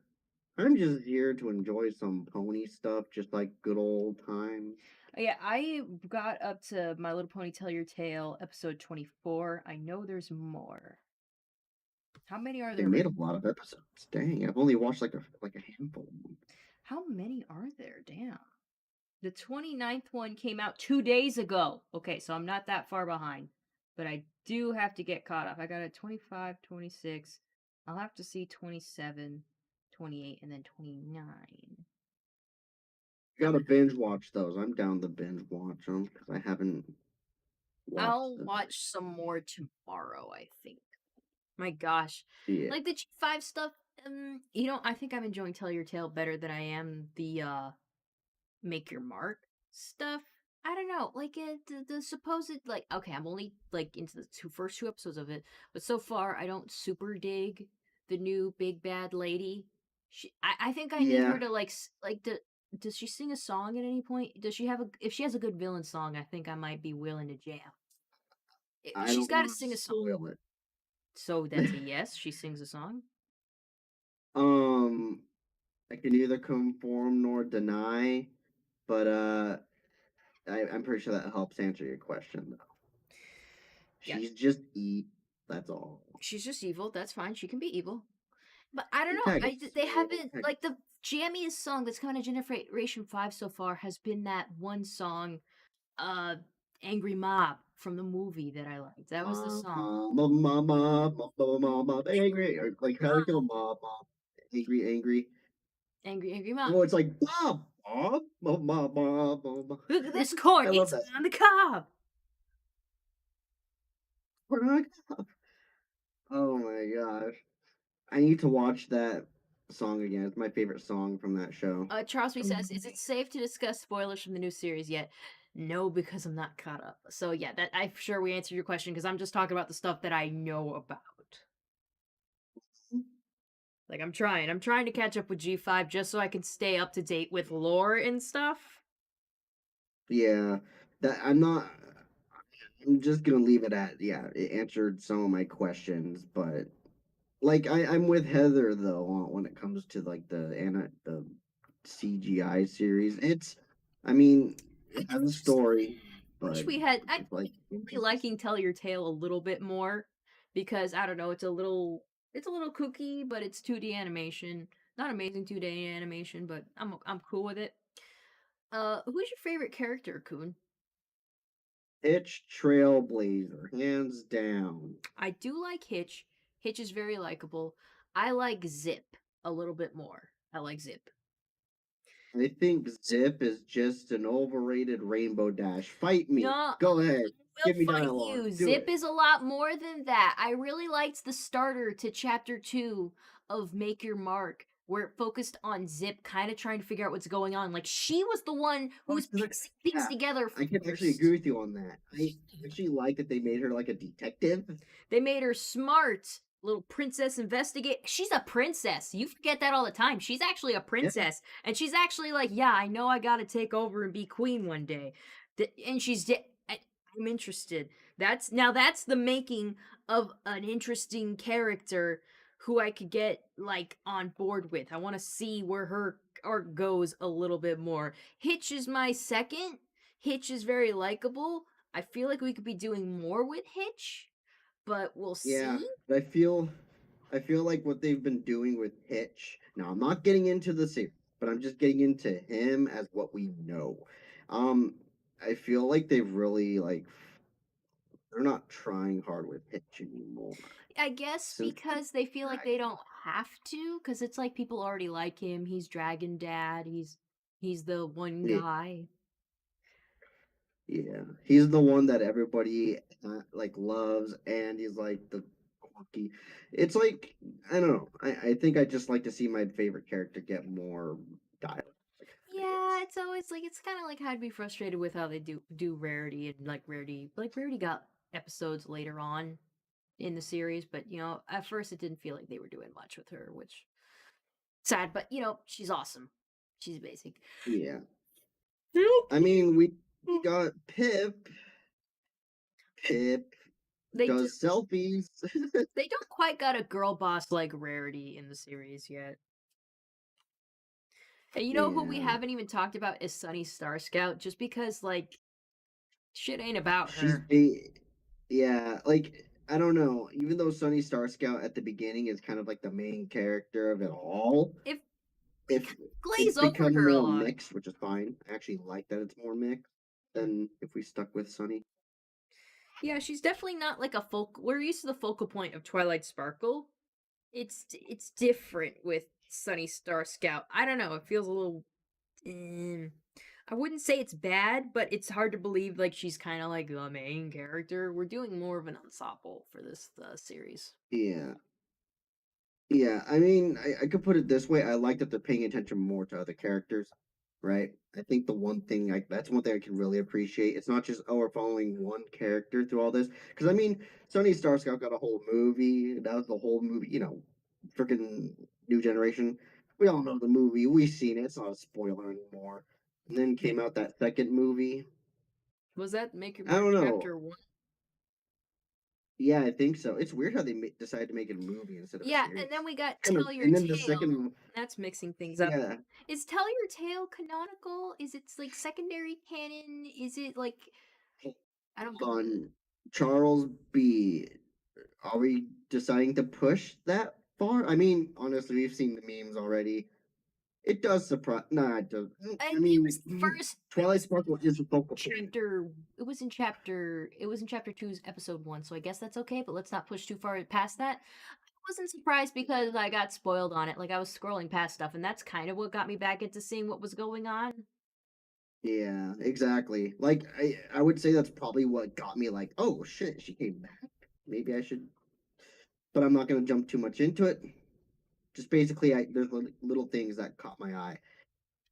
I'm just here to enjoy some pony stuff, just like good old times. Yeah, I got up to My Little Pony Tell Your Tale episode 24. I know there's more. How many are They there? made a lot of episodes. Dang, I've only watched like a handful of them. How many are there? Damn. The 29th one came out 2 days ago. Okay, so I'm not that far behind. But I do have to get caught up. I got a 25, 26. I'll have to see 27, 28, and then 29. You gotta binge watch those. I'm down to binge watch them because I haven't watched I'll them. watch some more tomorrow, I think. My gosh. Yeah, Like the G5 stuff, I think I'm enjoying Tell Your Tale better than I am the Make Your Mark stuff. I don't know, like the supposed like okay, I'm only like into the first two episodes of it, but so far I don't super dig the new big bad lady. I think I need yeah. her to does she sing a song at any point? Does she have a if she has a good villain song? I think I might be willing to jam. I She's don't got to want to sing a song, spoil so that's a it. yes. She sings a song. um, I can neither conform nor deny, but I'm pretty sure that helps answer your question though. Yeah, She's just eat. That's all. she's just evil. That's fine. She can be evil. But I don't know. Antagonist. They More of haven't an like the jammiest song that's coming to Generation 5 so far has been that one song, uh, Angry Mob from the movie that I liked. That was the song. angry, or like how to kill mob, angry. Angry Mob. Oh, it's like Bob. Look at this corn. I love It's that. on the cob. Oh my gosh, I need to watch that song again. It's my favorite song from that show. Charles B says, "Is it safe to discuss spoilers from the new series yet?" No, because I'm not caught up. So yeah, that I'm sure we answered your question because I'm just talking about the stuff that I know about. Like I'm trying to catch up with G5 just so I can stay up to date with lore and stuff. Yeah, that I'm not. I'm just gonna leave it at yeah. It answered some of my questions, but like I'm with Heather though when it comes to like the CGI series. I mean, It has a story, Wish but we had. I it's like be liking Tell Your Tale a little bit more because I don't know, it's a little kooky, but it's 2D animation. Not amazing 2D animation, but I'm cool with it. Who's your favorite character, Coon? Hitch Trailblazer, hands down. I do like Hitch. Hitch is very likable. I like Zip a little bit more. I like Zip. I think Zip is just an overrated Rainbow Dash. Fight me. No, Go ahead. will Give me fight dialogue. you. Do Zip it. is a lot more than that. I really liked the starter to chapter 2 of Make Your Mark, where it focused on Zip kind of trying to figure out what's going on. Like, she was the one who was piecing things Yeah, together I can actually first. agree with you on that. I actually like that they made her like a detective. They made her smart, little princess investigate. She's a princess. You forget that all the time. She's actually a princess, and she's actually like, yeah, I know I got to take over and be queen one day. And I'm interested. That's the making of an interesting character who I could get like on board with. I want to see where her arc goes a little bit more. Hitch is my second. Hitch is very likable. I feel like we could be doing more with Hitch, but we'll Yeah, see. but I feel like what they've been doing with Hitch. Now I'm not getting into the series, but I'm just getting into him as what we know. Um, I feel like they've really like they're not trying hard with Hitch anymore. I guess Since because they feel like they Dragon. don't have to, because it's like people already like him. He's Dragon Dad. He's the one Yeah, guy. yeah, he's the one that everybody like loves, and he's like the quirky. It's like I don't know. I think I just like to see my favorite character get more dialogue. I Yeah, guess. it's always like it's kind of like how I'd be frustrated with how they do Rarity and like Rarity got episodes later on in the series, but at first it didn't feel like they were doing much with her, which sad. But she's awesome. She's basic. Yeah. I Nope. mean, we got Pip. Pip They do. does selfies. They don't quite got a girl boss like Rarity in the series yet. And you know who we Yeah, haven't even talked about is Sunny Star Scout, just because like shit ain't about she's her. yeah, like I don't know. Even though Sunny Star Scout at the beginning is kind of like the main character of it all, If we if it's glaze over become her a more lot. mixed, which is fine. I actually like that it's more mixed than if we stuck with Sunny. Yeah, she's definitely not like a focal. We're used to the focal point of Twilight Sparkle. It's different with Sunny Star Scout. I don't know. It feels a little. mm, I wouldn't say it's bad, but it's hard to believe like she's kind of like the main character. We're doing more of an ensemble for this series. Yeah. Yeah, I mean, I could put it this way. I like that they're paying attention more to other characters, right? I think the one thing that's one thing I can really appreciate. It's not just, oh, we're following one character through all this. Because I mean, Sony Star Scout got a whole movie. That was the whole movie, freaking New Generation. We all know the movie. We've seen it. It's not a spoiler anymore. And then Yeah. came out that second movie. Was that Make Your I Mark don't know. Chapter 1? Yeah, I think so. It's weird how they decided to make it a movie instead of a Yeah, and series. then we got Kind of, Tell Your and then the Tale. second, That's mixing things up. yeah. Is Tell Your Tale canonical? Is it like secondary canon? Is it like I don't Hold get it. on, Charles B. Are we deciding to push that far? I mean, honestly, we've seen the memes already. It does surprise. Nah, it does. I And it mean, was the first. It Twilight was Sparkle is a focal point. chapter. It was in chapter. It was in chapter two's episode 1. So I guess that's okay. But let's not push too far past that. I wasn't surprised because I got spoiled on it. Like I was scrolling past stuff, and that's kind of what got me back into seeing what was going on. Yeah, exactly. Like, I would say that's probably what got me. Like, oh shit, she came back. Maybe I should, but I'm not gonna jump too much into it. Just basically, there's little things that caught my eye.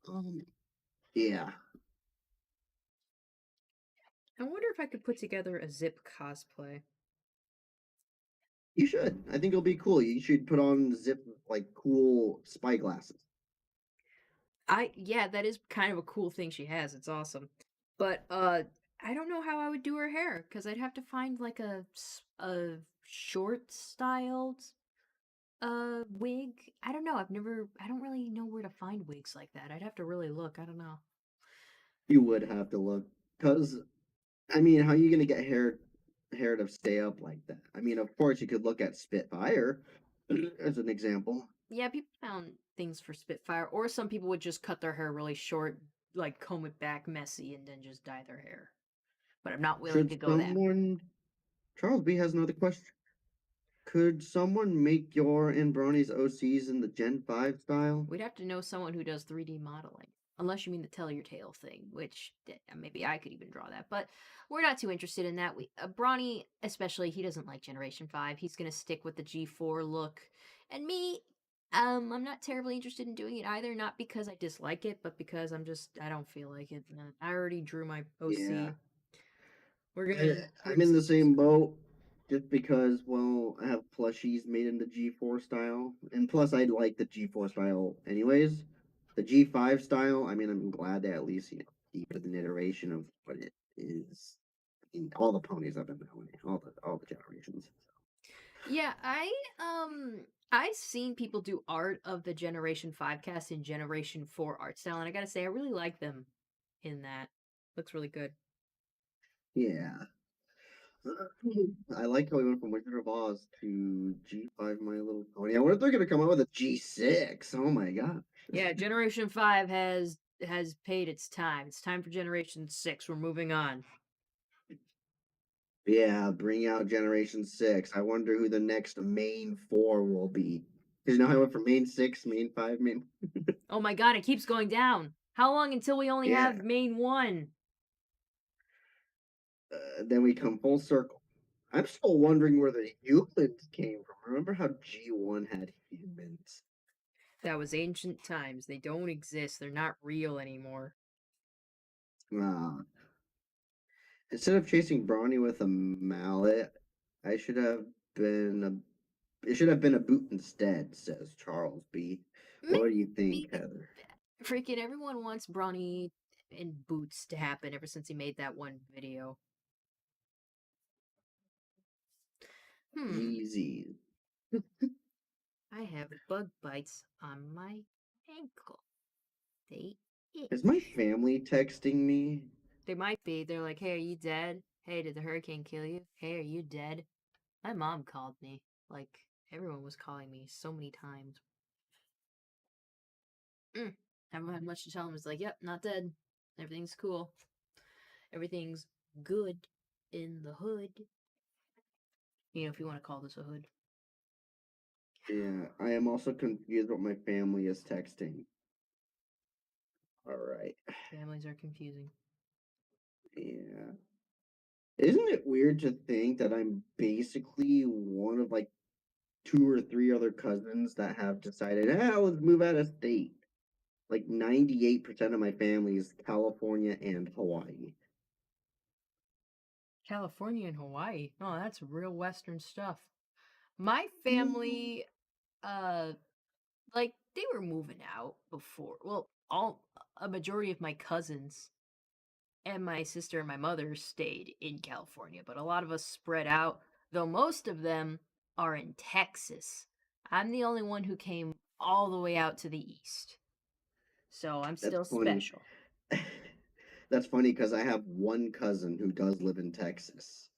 Um, yeah, I wonder if I could put together a Zip cosplay. you should. I think it'll be cool. You should put on zip like cool spy glasses. Yeah, that is kind of a cool thing she has. It's awesome. But I don't know how I would do her hair cuz I'd have to find like a short styled wig. I don't know. I don't really know where to find wigs like that. I'd have to really look. I don't know. You would have to look, cause I mean, how are you gonna get hair to stay up like that? I mean, of course you could look at Spitfire as an example. Yeah, people found things for Spitfire, or some people would just cut their hair really short, like comb it back messy, and then just dye their hair. But I'm not willing Should to go that. someone Charles B has another question. Could someone make your and Brony's OCs in the Gen 5 style? We'd have to know someone who does 3D modeling. Unless you mean the tell your tale thing, which maybe I could even draw that. But we're not too interested in that. Bronny, especially, he doesn't like Generation 5. He's going to stick with the G4 look. And me, I'm not terribly interested in doing it either. Not because I dislike it, but because I don't feel like it. I already drew my Yeah. OC. We're I'm in the same boat just because, well, I have plushies made in the G4 style. And plus, I like the G4 style anyways. The G5 style, I mean, I'm glad they at least, keep it an iteration of what it is. I mean, all the ponies have been that way, all the generations. Yeah, I've seen people do art of the Generation 5 cast in Generation 4 art style, and I gotta say, I really like them in that. Looks really good. Yeah. I like how we went from Wizard of Oz to G5 My Little Pony. I wonder if they're gonna come out with a G6. Oh my god. Yeah, Generation 5 has paid its time. It's time for Generation 6. We're moving on. Yeah, bring out Generation 6. I wonder who the next main four will be. Because you know how I went from main 6, main 5, main. Oh my god, it keeps going down. How long until we only Yeah. have main 1? Then we come full circle. I'm still wondering where the humans came from. Remember how G1 had humans? That was ancient times. They don't exist. They're not real anymore. Uh, Instead of chasing Brawny with a mallet, I should have been a. It should have been a boot instead, says Charles B. What do you think, Heather? Freaking everyone wants Brawny and Boots to happen ever since he made that one video. Easy. I have bug bites on my ankle. They itch. Is my family texting me? They might be. They're like, hey, are you dead? Hey, did the hurricane kill you? Hey, are you dead? My mom called me. Like, everyone was calling me so many times. Haven't had much to tell them. It's like, yep, not dead. Everything's cool. Everything's good in the hood. You know, if you want to call this a hood. Yeah, I am also confused what my family is texting. Alright. Families are confusing. Yeah. Isn't it weird to think that I'm basically one of like 2 or 3 other cousins that have decided, let's move out of state? Like 98% of my family is California and Hawaii. California and Hawaii. Oh, that's real Western stuff. My family, uh, like they were moving out before. Well, a majority of my cousins and my sister and my mother stayed in California, but a lot of us spread out, though most of them are in Texas. I'm the only one who came all the way out to the east. So I'm That's still funny. special. That's funny because I have one cousin who does live in Texas.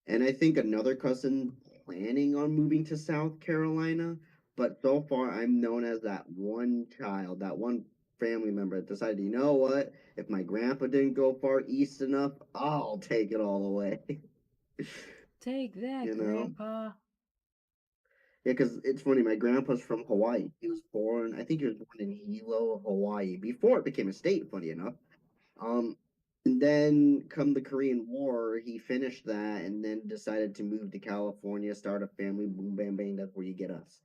And I think another cousin planning on moving to South Carolina. But so far, I'm known as that one child, that one family member that decided, you know what? If my grandpa didn't go far east enough, I'll take it all the way. Take that, you know? Grandpa. Yeah, because it's funny. My grandpa's from Hawaii. He was born, I think he was born in Hilo, Hawaii, before it became a state, funny enough. Um, and then come the Korean War, he finished that and then decided to move to California, start a family, boom, bam, bang, that's where you get us.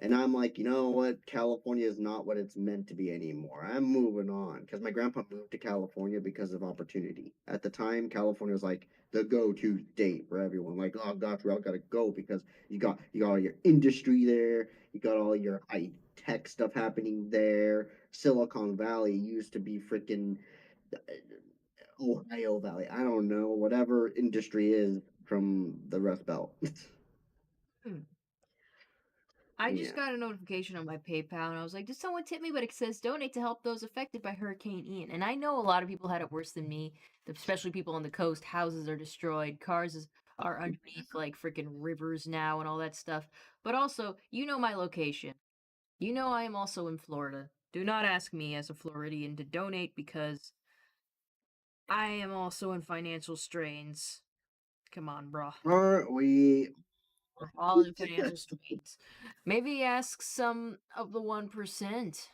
And I'm like, you know what? California is not what it's meant to be anymore. I'm moving on because my grandpa moved to California because of opportunity. At the time, California was like the go-to state for everyone. Like, oh gosh, we all gotta go because you got all your industry there, you got all your high tech stuff happening there. Silicon Valley used to be freaking Ohio Valley. I don't know, whatever industry is from the Rust Belt. I just Yeah. got a notification on my PayPal and I was like, did someone tip me? But it says donate to help those affected by Hurricane Ian. And I know a lot of people had it worse than me, especially people on the coast. Houses are destroyed, are underneath like freaking rivers now and all that stuff. But also, you know my location. You know I am also in Florida. Do not ask me as a Floridian to donate because I am also in financial strains. Come on, bro. Aren't we? We're all in financial strains. Maybe ask some of the 1%.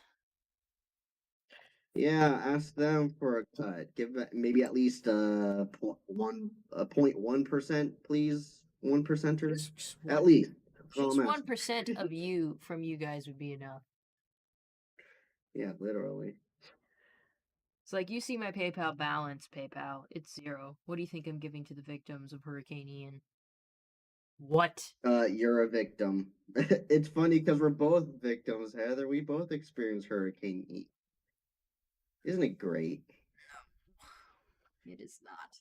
Yeah, ask them for a cut. Give maybe at least a 0.1%, please. 1%ers. Just At one. least. That's all Just I'm one asking. percent of you from you guys would be enough. Yeah, literally. It's like you see my PayPal balance, PayPal, it's 0. What do you think I'm giving to the victims of Hurricane Ian? What? You're a victim. It's funny because we're both victims, Heather. We both experienced Hurricane E. Isn't it great? It is not.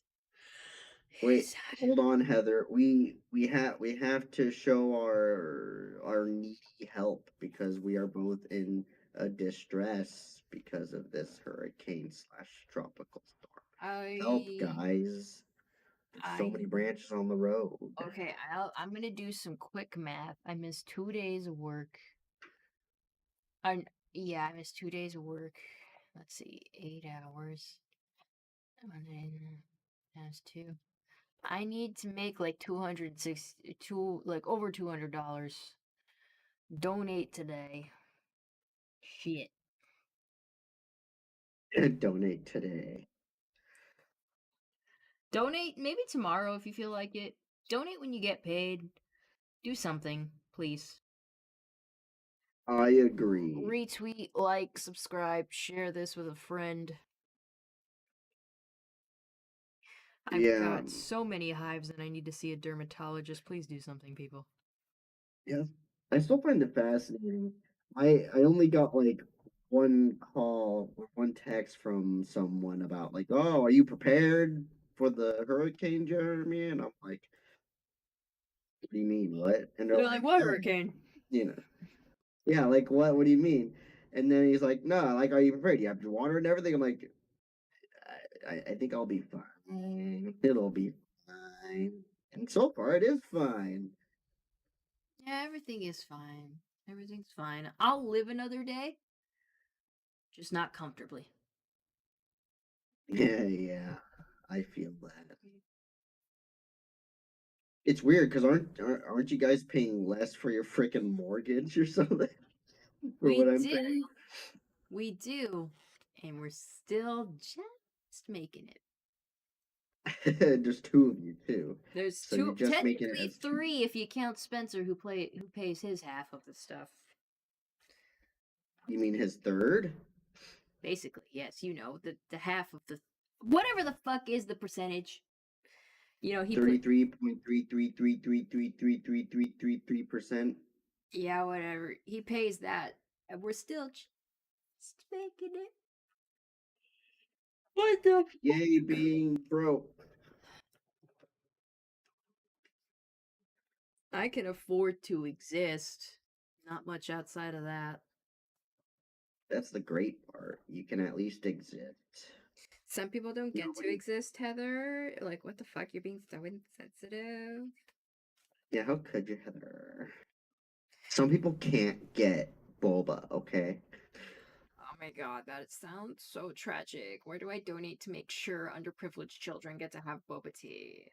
Wait, hold on, Heather. We have to show our needy help because we are both in a distress because of this hurricane slash tropical storm. Help, guys. There's so many branches on the road. Okay, I'm gonna do some quick math. I missed 2 days of work. Yeah, I missed 2 days of work. Let's see, 8 hours. And then times 2. I need to make like 262, like over $200. Donate today. Shit. Donate today. Donate maybe tomorrow if you feel like it. Donate when you get paid. Do something, please. I agree. Retweet, like, subscribe, share this with a friend. I've Yeah. got so many hives and I need to see a dermatologist. Please do something, people. Yeah. I still find it fascinating. I only got like one call or one text from someone about like, oh, are you prepared for the hurricane, Jeremy? And I'm like, what do you mean, what? And they're like, what "Oh, hurricane? you know, yeah, like what? What do you mean? And then he's like, no, like, are you prepared? Do you have your water and everything? I'm like, I think I'll be fine. It'll be fine. And so far, it is fine. Yeah, everything is fine. Everything's fine. I'll live another day, just not comfortably. Yeah, I feel that. It's weird because aren't you guys paying less for your freaking mortgage or something? For We what I'm do. paying? We do. And we're still just making it. There's two of you too. There's So you're two, just making it technically as two. 3 if you count Spencer who pays his half of the stuff. You mean his third? Basically, yes, you know, the half of the whatever the fuck is the percentage. You know, he put 33.3333333333%. yeah, whatever. He pays that. And we're still just making it. What the Yay, being broke. I can afford to exist. Not much outside of that. That's the great part. You can at least exist. Some people don't get to Nobody. exist, Heather. Like, what the fuck? You're being so insensitive. Yeah, how could you, Heather? Some people can't get boba, okay? Oh my god, that sounds so tragic. Where do I donate to make sure underprivileged children get to have boba tea?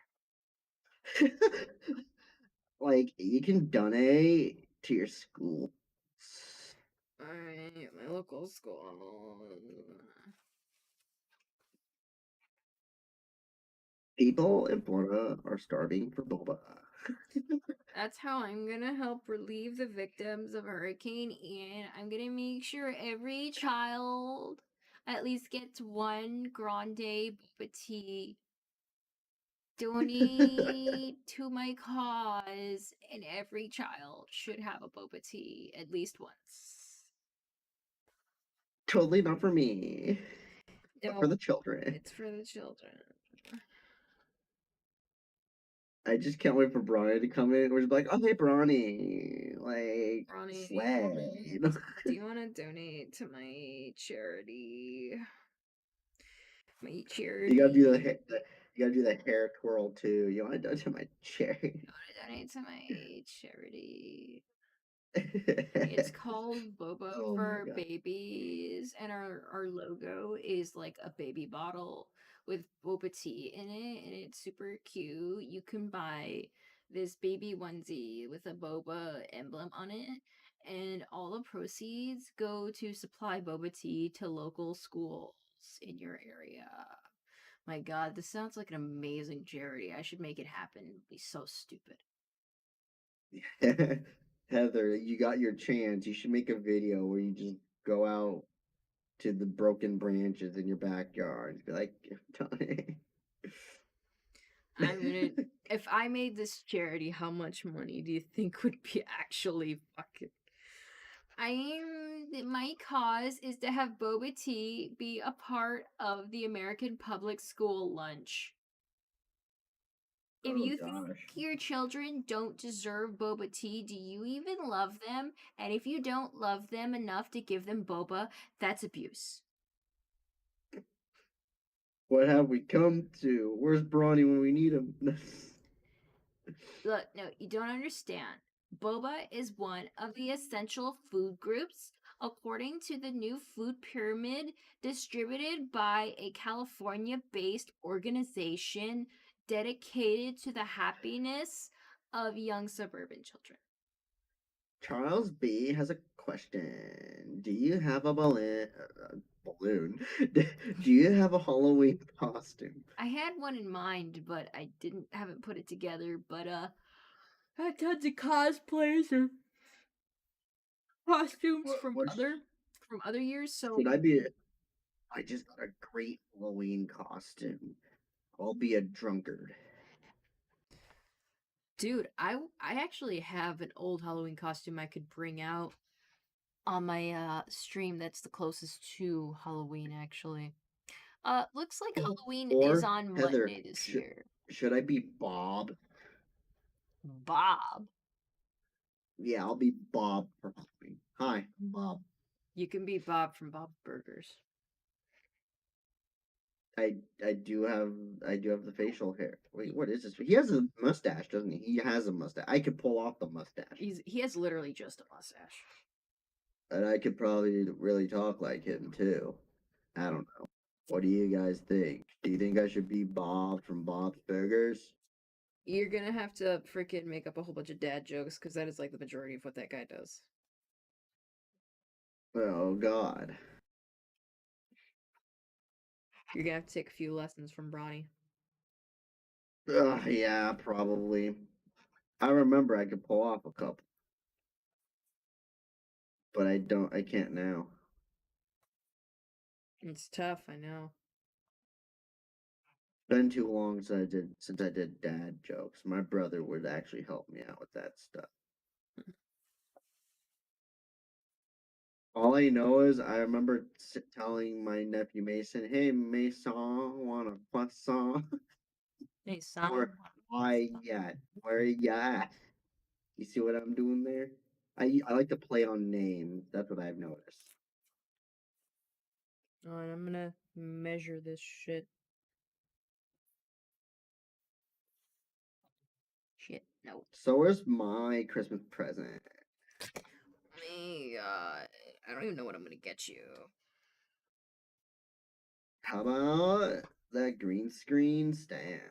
Like, you can donate to your school. Alright, my local school. People in Florida are starving for boba. That's how I'm gonna help relieve the victims of Hurricane Ian. I'm gonna make sure every child at least gets one grande boba tea. Donate to my cause, and every child should have a boba tea at least once. Totally not for me. But for No, the children. it's for the children. I just can't wait for Bronny to come in. We're just like, oh hey Bronny, like Ronnie, slay, you know? do you want to donate to my charity? My charity. You gotta do you gotta do the hair twirl too. You want to do to my cherry? I want to donate to my charity. It's called Boba Oh my for god. Babies, and our logo is like a baby bottle with boba tea in it, and it's super cute. You can buy this baby onesie with a boba emblem on it, and all the proceeds go to supply boba tea to local schools in your area. My god, this sounds like an amazing charity. I should make it happen. It'd be so stupid. Heather, you got your chance. You should make a video where you just go out to the broken branches in your backyard and be like, I'm gonna. If I made this charity, how much money do you think would be actually fucking? My cause is to have boba tea be a part of the American public school lunch. If oh you think gosh. your children don't deserve boba tea, do you even love them? And if you don't love them enough to give them boba, that's abuse. What have we come to? Where's Bronny when we need him? Look, no, you don't understand. Boba is one of the essential food groups according to the new food pyramid distributed by a California based organization dedicated to the happiness of young suburban children. Charles B has a question. Do you have a balloon? Do you have a Halloween costume? I had one in mind, but I haven't put it together. But I had tons of cosplays or costumes What from other years. So should I be? I just got a great Halloween costume. I'll be a drunkard. dude, I actually have an old Halloween costume I could bring out on my stream that's the closest to Halloween actually. Looks like Halloween is Or on Heather, Monday this year. should I be Bob? Bob, Yeah, I'll be Bob for Halloween. Hi, Bob. you can be Bob from Bob's Burgers. I do have the facial hair. Wait, what is this? He has a mustache, doesn't he? He has a mustache. I could pull off the mustache. He has literally just a mustache. And I could probably really talk like him too. I don't know. What do you guys think? Do you think I should be Bob from Bob's Burgers? You're gonna have to freaking make up a whole bunch of dad jokes because that is like the majority of what that guy does. Oh God. You're gonna have to take a few lessons from Bronny. Yeah, probably. I remember I could pull off a couple, but I can't now. It's tough, I know. Been too long since I did dad jokes. My brother would actually help me out with that stuff. All I know is I remember telling my nephew Mason, "Hey Mason, want a croissant?" Hey, son. Or why yet? Where you at? You see what I'm doing there? I like to play on names. That's what I've noticed. Alright, I'm gonna measure this shit. Shit, no. So where's my Christmas present? Me, I don't even know what I'm gonna get you. How about that green screen stand?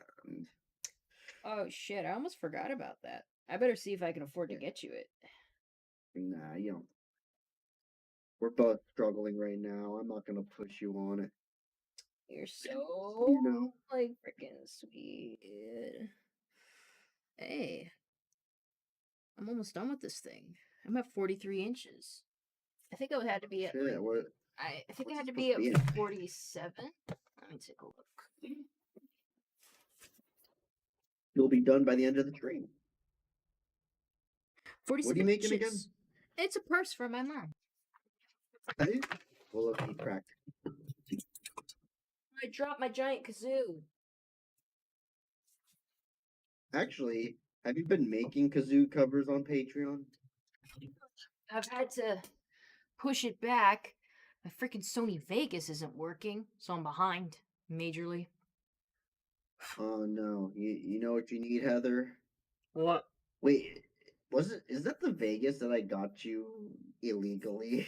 Oh shit, I almost forgot about that. I better see if I can afford to Yeah. get you it. Nah, you don't. We're both struggling right now. I'm not gonna push you on it. You're so You know. like freaking sweet. Hey, I'm almost done with this thing. I'm at 43 inches. I think I would have to be at like Shit, what? I think I What's had it to be supposed to at be at? 47. Let me take a look. You'll be done by the end of the tree. What are 47 you making inches. again? It's a purse for my mom. Hey? Well, look, he cracked. I dropped my giant kazoo. Actually, have you been making kazoo covers on Patreon? I've had to push it back. My freaking Sony Vegas isn't working, so I'm behind majorly. Oh no, you know what you need, Heather? What? Wait, is that the Vegas that I got you illegally?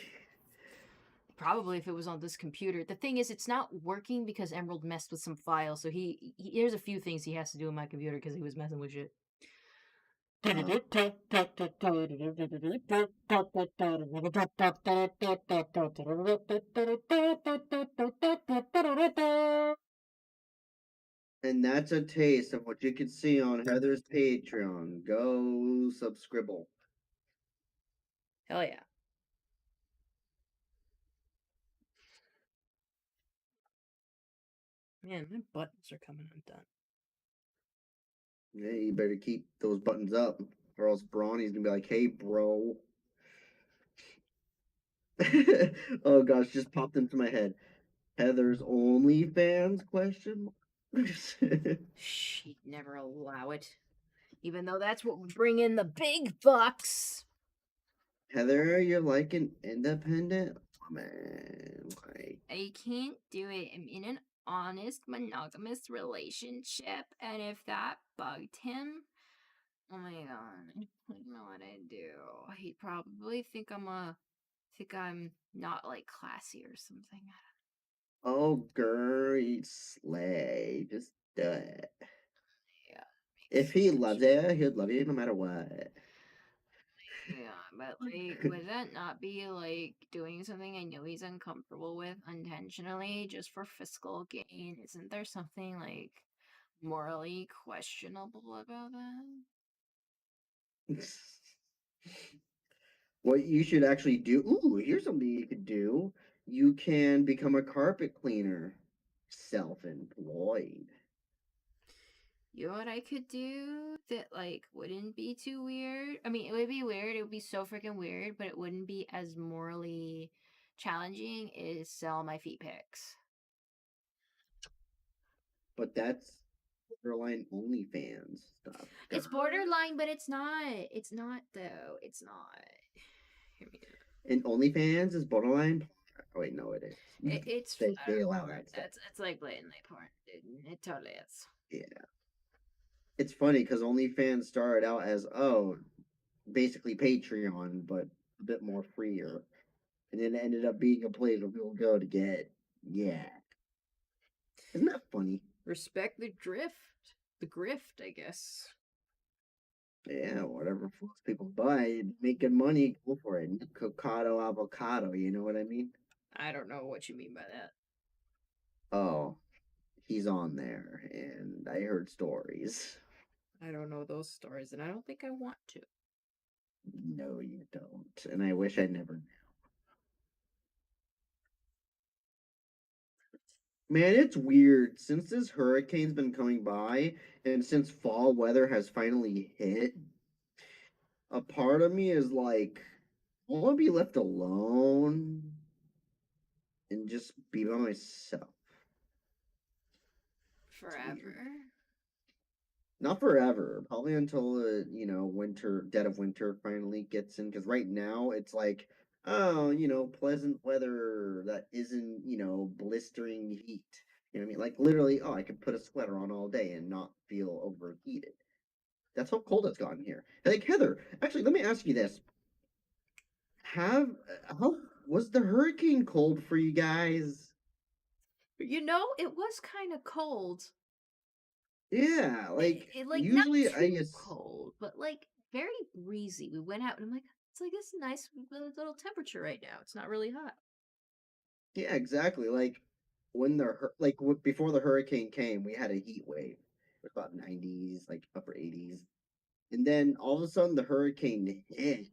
Probably if it was on this computer. The thing is, it's not working because Emerald messed with some files. So there's a few things he has to do on my computer because he was messing with shit. And that's a taste of what you can see on Heather's Patreon. Go subscribble. Hell yeah. Man, my buttons are coming undone. Yeah, you better keep those buttons up, or else Brawny's gonna be like, "Hey, bro." Oh gosh, just popped into my head. Heather's OnlyFans question? She'd never allow it. Even though that's what would bring in the big bucks. Heather, you're like an independent woman. Like, I can't do it. I'm in an honest monogamous relationship, and if that bugged him, oh my god, I don't know what I'd do. He'd probably think I'm not like classy or something. oh, girl, you slay. Just do it. Yeah. If he loves you, he'll love you no matter what. Yeah, but like, would that not be like doing something I know he's uncomfortable with unintentionally just for fiscal gain? Isn't there something like morally questionable about that? What you should actually do. Ooh, here's something you could do. You can become a carpet cleaner. Self employed. You know what I could do that like wouldn't be too weird? I mean, it would be weird. It would be so freaking weird, but it wouldn't be as morally challenging. Is sell my feet pics. But that's borderline OnlyFans stuff. It's borderline, but it's not. It's not though. It's not. Hear me out. And OnlyFans is borderline. Oh, wait, no, it is. It's They flat allow porn. that stuff. It's like blatantly porn, dude. It totally is. Yeah. It's funny because OnlyFans started out as, oh, basically Patreon, but a bit more freer. And then it ended up being a place where people go to get, yeah. Isn't that funny? Respect the drift, the grift, I guess. Yeah, whatever floats people buy, make good money, go for it. Cocado avocado, you know what I mean? I don't know what you mean by that. Oh, he's on there, and I heard stories. I don't know those stories, and I don't think I want to. No, you don't. And I wish I never knew. Man, it's weird. Since this hurricane's been coming by, and since fall weather has finally hit, a part of me is like, I want to be left alone and just be by myself. Forever. Not forever, probably until winter, dead of winter finally gets in. Because right now it's like, oh, pleasant weather that isn't, blistering heat. You know what I mean? Like literally, oh, I could put a sweater on all day and not feel overheated. That's how cold it's gotten here. Like Heather, actually, let me ask you this: Have how was the hurricane cold for you guys? You know, it was kind of cold. Yeah, like Like not usually I too guess. cold, but like very breezy. We went out and I'm like, it's like this nice little temperature right now. It's not really hot. Yeah, exactly. Like when before the hurricane came, we had a heat wave. It was about 90s, like upper 80s. And then all of a sudden the hurricane hit,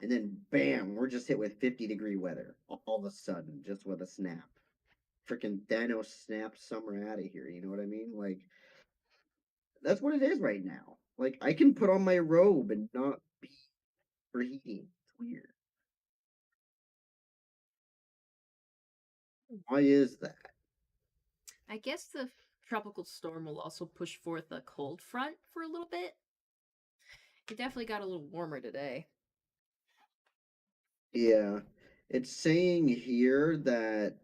and then bam, we're just hit with 50-degree weather. All of a sudden, just with a snap. Freaking Thanos snapped summer out of here, you know what I mean? Like that's what it is right now. Like I can put on my robe and not be overheating. It's weird. Why is that? I guess the tropical storm will also push forth a cold front for a little bit. It definitely got a little warmer today. Yeah. It's saying here that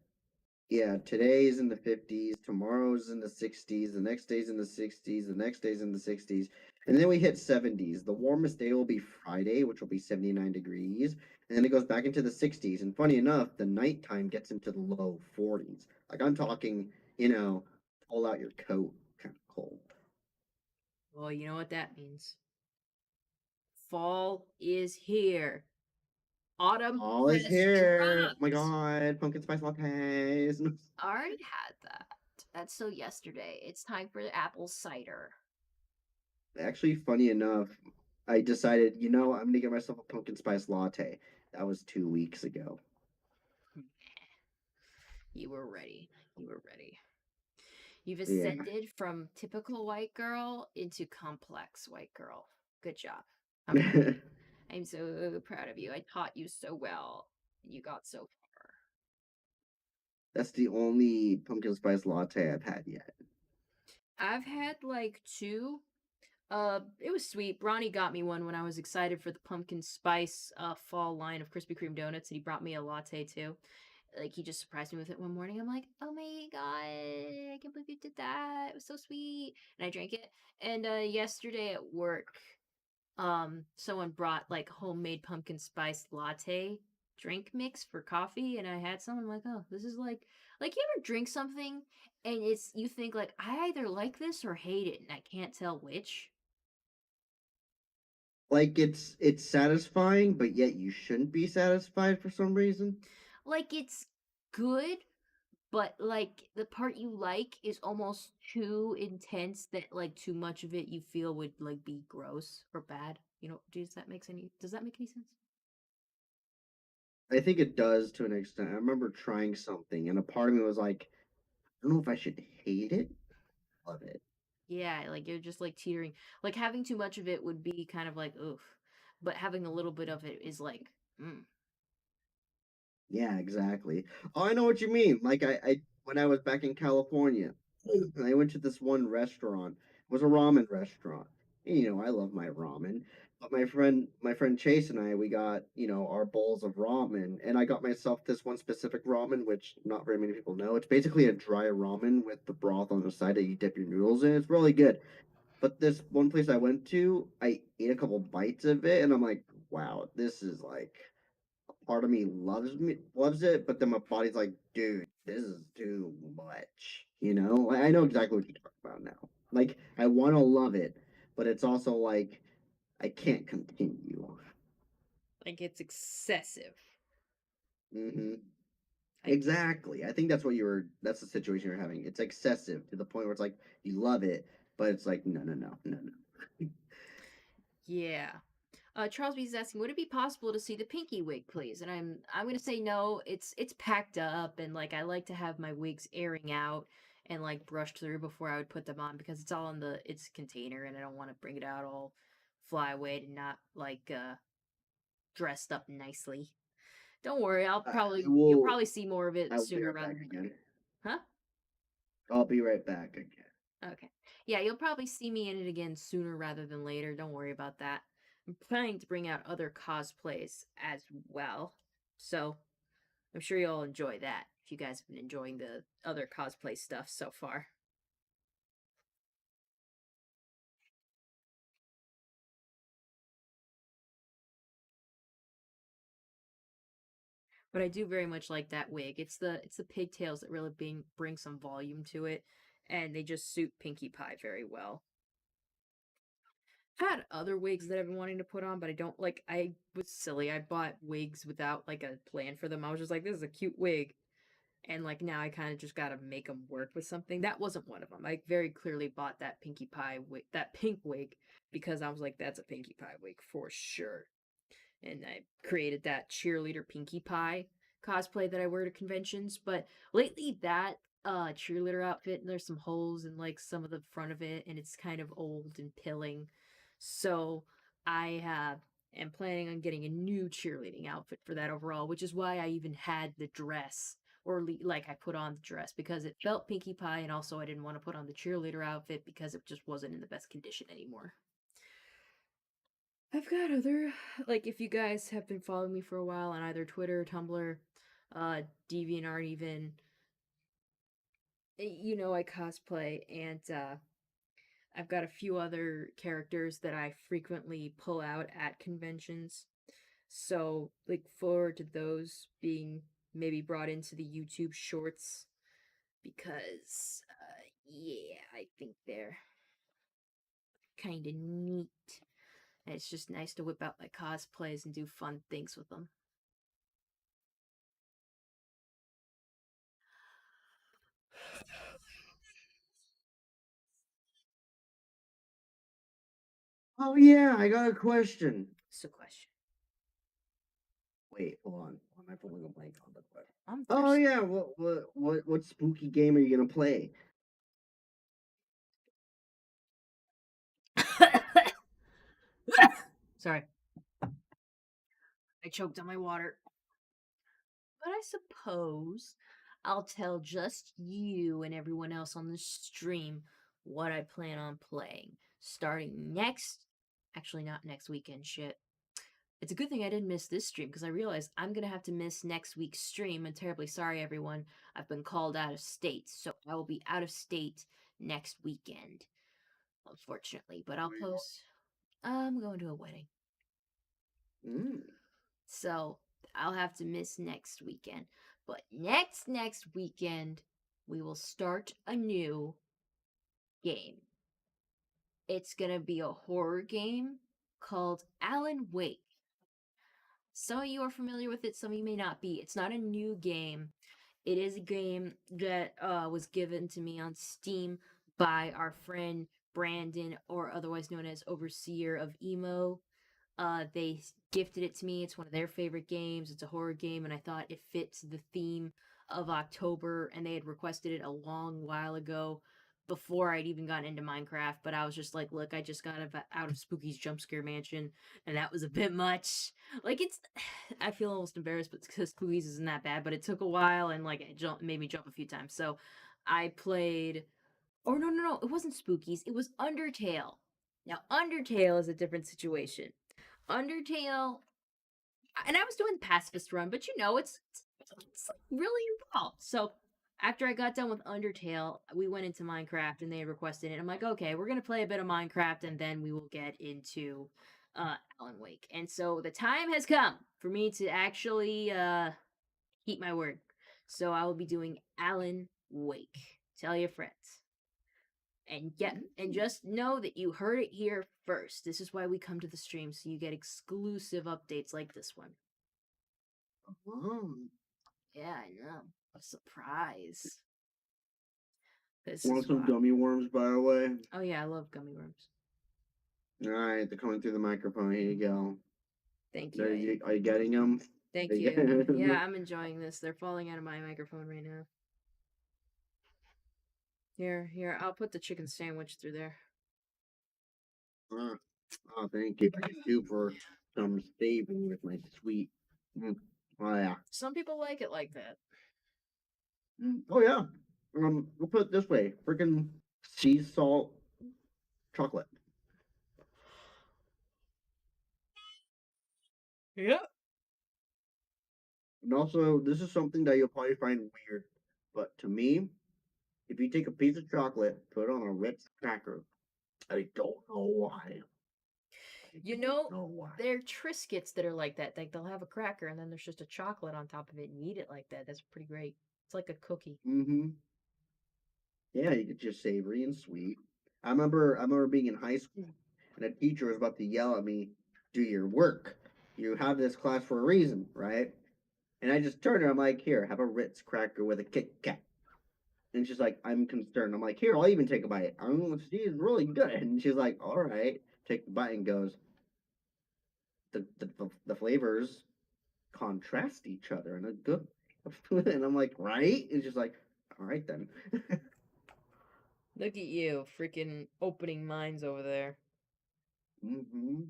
yeah, today's in the 50s, tomorrow's in the 60s, the next day's in the 60s, the next day's in the 60s, and then we hit 70s. The warmest day will be Friday, which will be 79 degrees, and then it goes back into the 60s. And funny enough, the nighttime gets into the low 40s. Like I'm talking, pull out your coat kind of cold. Well, you know what that means. Fall is here. Autumn All is has here. Oh my dropped. god, pumpkin spice lattes. I already had that. That's still yesterday. It's time for the apple cider. Actually, funny enough, I decided, I'm gonna get myself a pumpkin spice latte. That was 2 weeks ago. You were ready. You were ready. You've Yeah. ascended from typical white girl into complex white girl. Good job. I'm so proud of you. I taught you so well. You got so far. That's the only pumpkin spice latte I've had yet. I've had like two. It was sweet. Bronny got me one when I was excited for the pumpkin spice fall line of Krispy Kreme donuts, and he brought me a latte too. Like he just surprised me with it one morning. I'm like, oh my god, I can't believe you did that. It was so sweet. And I drank it. And yesterday at work, someone brought like homemade pumpkin spice latte drink mix for coffee, and I had some. I'm like, oh, this is like you ever drink something and it's you think like I either like this or hate it, and I can't tell which. Like it's satisfying, but yet you shouldn't be satisfied for some reason. Like it's good, but like the part you like is almost too intense that like too much of it you feel would like be gross or bad. You know, does that make any sense? I think it does to an extent. I remember trying something, and a part of me was like, I don't know if I should hate it, love it. Yeah, like you're just like teetering. Like having too much of it would be kind of like oof, but having a little bit of it is like, mm. Yeah, exactly. Oh, I know what you mean. Like I when I was back in California, I went to this one restaurant. It was a ramen restaurant. And, I love my ramen. But my friend Chase and I, we got, our bowls of ramen. And I got myself this one specific ramen, which not very many people know. It's basically a dry ramen with the broth on the side that you dip your noodles in. It's really good. But this one place I went to, I ate a couple bites of it and I'm like, wow, this is like part of me loves it, but then my body's like, dude, this is too much. Like, I know exactly what you're talking about now. Like I want to love it, but it's also like I can't continue. Like it's excessive. Hmm. I Exactly. I think that's the situation you're having. It's excessive to the point where it's like you love it, but it's like no, no, no, no, no. yeah. Charles B is asking, would it be possible to see the pinky wig, please? And I'm gonna say no. It's packed up, and like I like to have my wigs airing out and like brushed through before I would put them on because it's all in the its container, and I don't want to bring it out all flyweight and not like dressed up nicely. Don't worry, I you'll will. probably see more of I it will be sooner right rather back than again. later. Huh? I'll be right back again. Okay. Yeah, you'll probably see me in it again sooner rather than later. Don't worry about that. I'm planning to bring out other cosplays as well. So I'm sure you'll enjoy that if you guys have been enjoying the other cosplay stuff so far. But I do very much like that wig. It's the pigtails that really bring some volume to it, and they just suit Pinkie Pie very well. I've had other wigs that I've been wanting to put on, but I don't like. I was silly. I bought wigs without like a plan for them. I was just like, this is a cute wig, and like now I kind of just gotta make them work with something. That wasn't one of them. I very clearly bought that Pinkie Pie wig, that pink wig, because I was like, that's a Pinkie Pie wig for sure. And I created that cheerleader Pinkie Pie cosplay that I wear to conventions. But lately, that cheerleader outfit, there's some holes in like some of the front of it, and it's kind of old and pilling. So I am planning on getting a new cheerleading outfit for that overall, which is why I even had the dress. Or like I put on the dress because it felt Pinkie Pie, and also I didn't want to put on the cheerleader outfit because it just wasn't in the best condition anymore. I've got other, like, if you guys have been following me for a while on either Twitter, Tumblr, DeviantArt even, you know I cosplay, and I've got a few other characters that I frequently pull out at conventions. So, look forward to those being maybe brought into the YouTube shorts because, yeah, I think they're kind of neat. And it's just nice to whip out my cosplays and do fun things with them. Oh yeah, I got a question. So, question. Wait, hold on. Why am I pulling a blank on the question? I'm Oh thirsty. yeah, what spooky game are you gonna play? Sorry. I choked on my water. But I suppose I'll tell just you and everyone else on the stream what I plan on playing. Starting next. Actually, not next weekend, shit. It's a good thing I didn't miss this stream because I realized I'm going to have to miss next week's stream. I'm terribly sorry, everyone. I've been called out of state, so I will be out of state next weekend, unfortunately. But I'll post. I'm going to a wedding. Mm. So I'll have to miss next weekend. But next weekend, we will start a new game. It's going to be a horror game called Alan Wake. Some of you are familiar with it, some of you may not be. It's not a new game. It is a game that was given to me on Steam by our friend Brandon, or otherwise known as Overseer of Emo. They gifted it to me. It's one of their favorite games. It's a horror game, and I thought it fits the theme of October. And they had requested it a long while ago, before I'd even gotten into Minecraft. But I was just like, look, I just got out of Spooky's Jump Scare Mansion, and that was a bit much. Like, it's, I feel almost embarrassed, but because Spooky's isn't that bad. But it took a while, and like it made me jump a few times. So I played. Oh no, it wasn't Spooky's. It was Undertale. Now Undertale is a different situation. Undertale, and I was doing the pacifist run, but you know, it's like really involved. So after I got done with Undertale, we went into Minecraft, and they had requested it. I'm like, okay, we're gonna play a bit of Minecraft, and then we will get into Alan Wake. And so the time has come for me to actually keep my word. So I will be doing Alan Wake. Tell your friends. And and just know that you heard it here first. This is why we come to the stream, so you get exclusive updates like this one. Oh. Yeah, I know. A surprise. This Want is some why. gummy worms, by the way? Oh yeah, I love gummy worms. All right, they're coming through the microphone. Here you go. Thank Are you. you, are you getting them? Thank Are you. getting Yeah, them? I'm enjoying this. They're falling out of my microphone right now. Here, I'll put the chicken sandwich through there. Oh, thank you. I could do for some savory with my sweet. Oh yeah. Some people like it like that. Oh yeah. We'll put it this way: freaking sea salt chocolate. Yep. And also, this is something that you'll probably find weird, but to me, if you take a piece of chocolate, put it on a Ritz cracker, I don't know why. You I know, don't know why. there are Triscuits that are like that. Like they'll have a cracker and then there's just a chocolate on top of it, and you eat it like that. That's pretty great. It's like a cookie. Mm-hmm. Yeah, you get just savory and sweet. I remember being in high school and a teacher was about to yell at me, "Do your work. You have this class for a reason, right?" And I just turned her. I'm like, "Here, have a Ritz cracker with a Kit Kat." And she's like, "I'm concerned." I'm like, "Here, I'll even take a bite. She's really good." And she's like, "All right." Take the bite and goes, the flavors contrast each other in a good way. And I'm like, "Right?" And she's like, "All right then." Look at you, freaking opening minds over there. hmm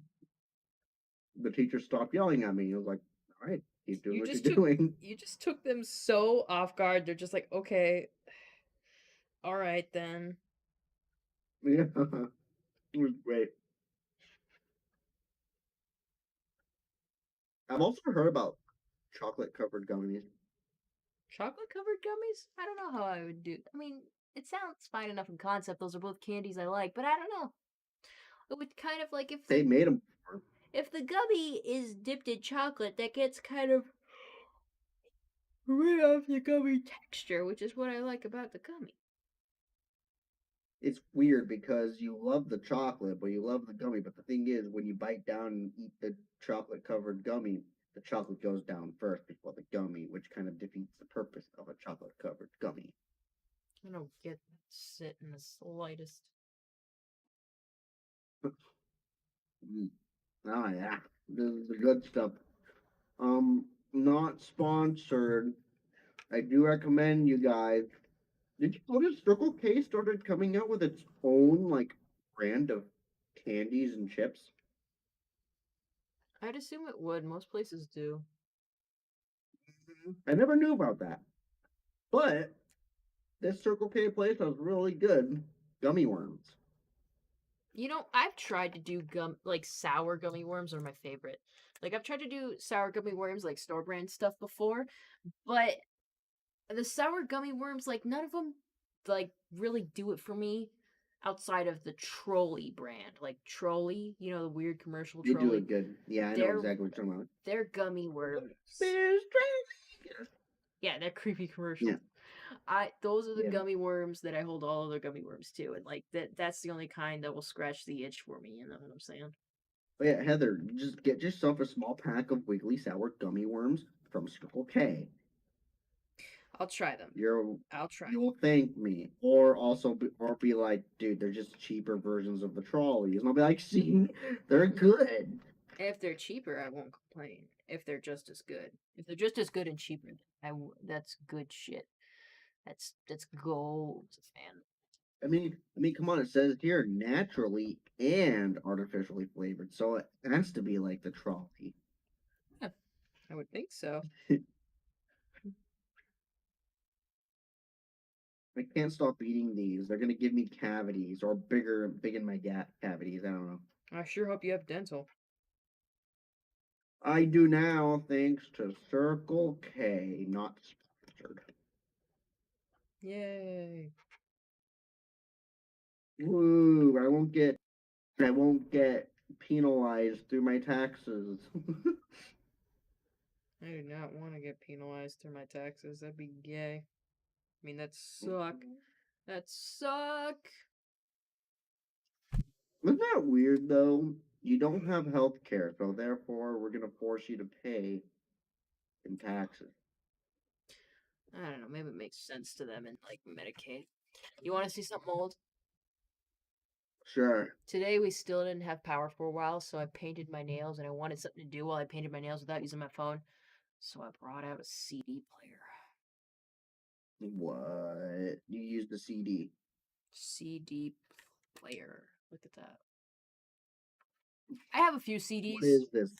The teacher stopped yelling at me. He was like, "All right, keep doing You what you're just took doing." you just took them so off guard. They're just like, okay, all right then. Yeah, it was great. I've also heard about chocolate covered gummies. Chocolate covered gummies? I don't know how I would do. I mean, it sounds fine enough in concept. Those are both candies I like, but I don't know. It would kind of like They made them. if the gummy is dipped in chocolate, that gets kind of rid of the gummy texture, which is what I like about the gummy. It's weird because you love the chocolate, but you love the gummy. But the thing is, when you bite down and eat the chocolate covered gummy, the chocolate goes down first before the gummy, which kind of defeats the purpose of a chocolate covered gummy. I don't get it in the slightest. Oh yeah, this is the good stuff. Not sponsored. I do recommend you guys. Did you notice Circle K started coming out with its own like brand of candies and chips? I'd assume it would. Most places do. I never knew about that. But this Circle K place has really good gummy worms. You know, I've tried to do sour gummy worms are my favorite. Like I've tried to do sour gummy worms like store brand stuff before, but the sour gummy worms, like none of them like really do it for me outside of the Trolley brand. Like Trolley, you know, the weird commercial They do Trolley. it good. Yeah, I know They're exactly what you're talking about. they're gummy worms. Bears Yeah, they're creepy commercials. Yeah. Those are the Yeah. gummy worms that I hold all other gummy worms to, and like that's the only kind that will scratch the itch for me, you know what I'm saying? But yeah, Heather, just get yourself a small pack of Wiggly Sour gummy worms from Circle K. I'll try them. I'll try. You will thank me, or be like, dude, they're just cheaper versions of the trolleys, and I'll be like, see, they're good. If they're cheaper, I won't complain. If they're just as good, if they're just as good and cheaper, that's good shit. That's gold, man. I mean, come on, it says here naturally and artificially flavored, so it has to be like the trolley. Yeah, I would think so. I can't stop eating these. They're gonna give me cavities or big in my cavities. I don't know. I sure hope you have dental. I do now, thanks to Circle K, not sponsored. Yay! Woo! I won't get penalized through my taxes. I do not want to get penalized through my taxes. That'd be gay. I mean, that suck. That suck. Isn't that weird though? You don't have health care, so therefore we're gonna force you to pay in taxes. I don't know. Maybe it makes sense to them in like Medicaid. You want to see something old? Sure. Today we still didn't have power for a while, so I painted my nails, and I wanted something to do while I painted my nails without using my phone. So I brought out a CD player. What? You used the CD. CD player. Look at that. I have a few CDs. What is this?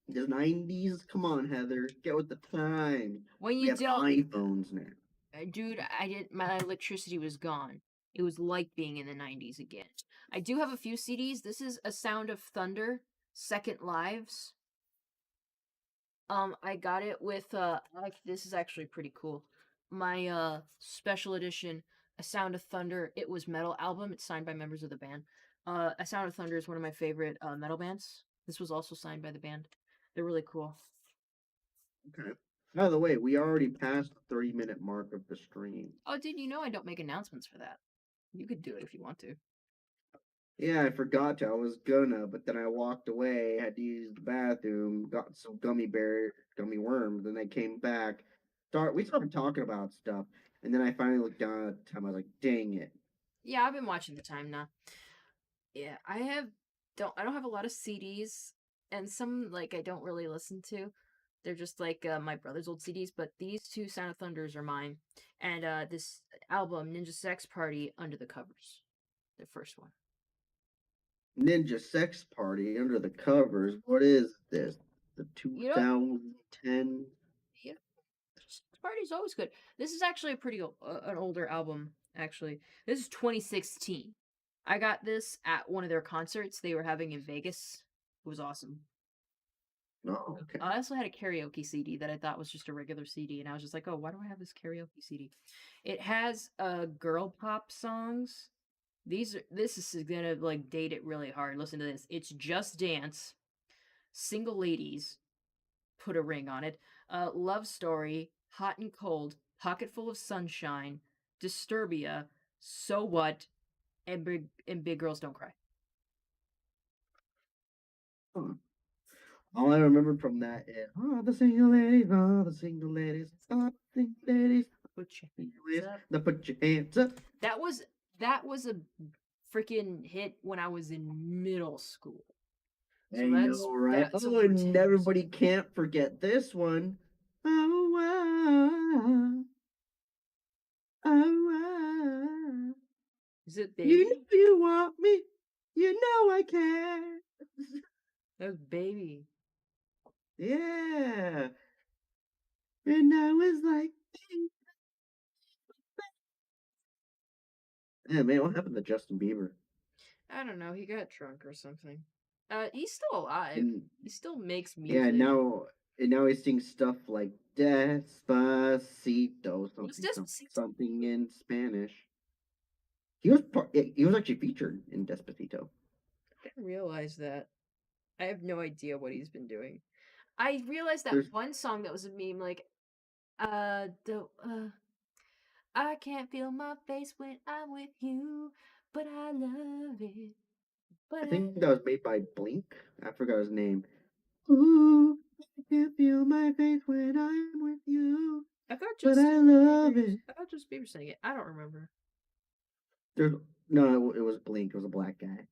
The 90s? Come on, Heather. Get with the time. When We you have don't, iPhones now. dude, I didn't. My electricity was gone. It was like being in the 90s again. I do have a few CDs. This is A Sound of Thunder, Second Lives. I got it with this is actually pretty cool. My special edition, A Sound of Thunder, It Was Metal album. It's signed by members of the band. A Sound of Thunder is one of my favorite metal bands. This was also signed by the band. They're really cool. Okay. By the way, we already passed the 30-minute mark of the stream. Oh, dude, you know I don't make announcements for that. You could do it if you want to. Yeah, I forgot to. I was gonna, but then I walked away, had to use the bathroom, got some gummy worms, then I came back. We started talking about stuff, and then I finally looked down at the time. I was like, "Dang it!" Yeah, I've been watching the time now. Yeah, I don't have a lot of CDs, and some like I don't really listen to. They're just like my brother's old CDs, but these two Sound of Thunders are mine, and this album Ninja Sex Party Under the Covers, the first one. Ninja Sex Party Under the Covers. What is this? The 2010? Yeah, Sex Party's always good. This is actually a pretty an older album. Actually, this is 2016. I got this at one of their concerts they were having in Vegas. It was awesome. Oh, okay. I also had a karaoke CD that I thought was just a regular CD, and I was just like, oh, why do I have this karaoke CD? It has girl pop songs. This is gonna like date it really hard. Listen to this. It's Just Dance, Single Ladies, put a ring on it. Love Story, Hot and Cold, Pocket Full of Sunshine, Disturbia, So What, and Big Girls Don't Cry. Huh. All I remember from that is the single ladies, the single ladies, the single ladies, Put your single hands ladies, up. the put your hands up. That was a freaking hit when I was in middle school. So I know, right? that's Oh, over and 10 years everybody ago. can't forget this one. Oh, oh, Is it you Baby? know you want me, you know I care. That was Baby. Yeah, and I was like, yeah, man, what happened to Justin Bieber? I don't know. He got drunk or something. He's still alive. And He still makes yeah, music. now he sings stuff like Despacito, What's something, Despacito? something in Spanish. He was actually featured in Despacito. I didn't realize that. I have no idea what he's been doing. I realized that There's one song that was a meme, like, I can't feel my face when I'm with you, but I love it. But I I think that was made by Blink. I forgot his name. Ooh, I can feel my face when I'm with you, I thought but I Justin love Bieber. it. I thought Justin Bieber sang it. I don't remember. There's no, it was Blink. It was a black guy.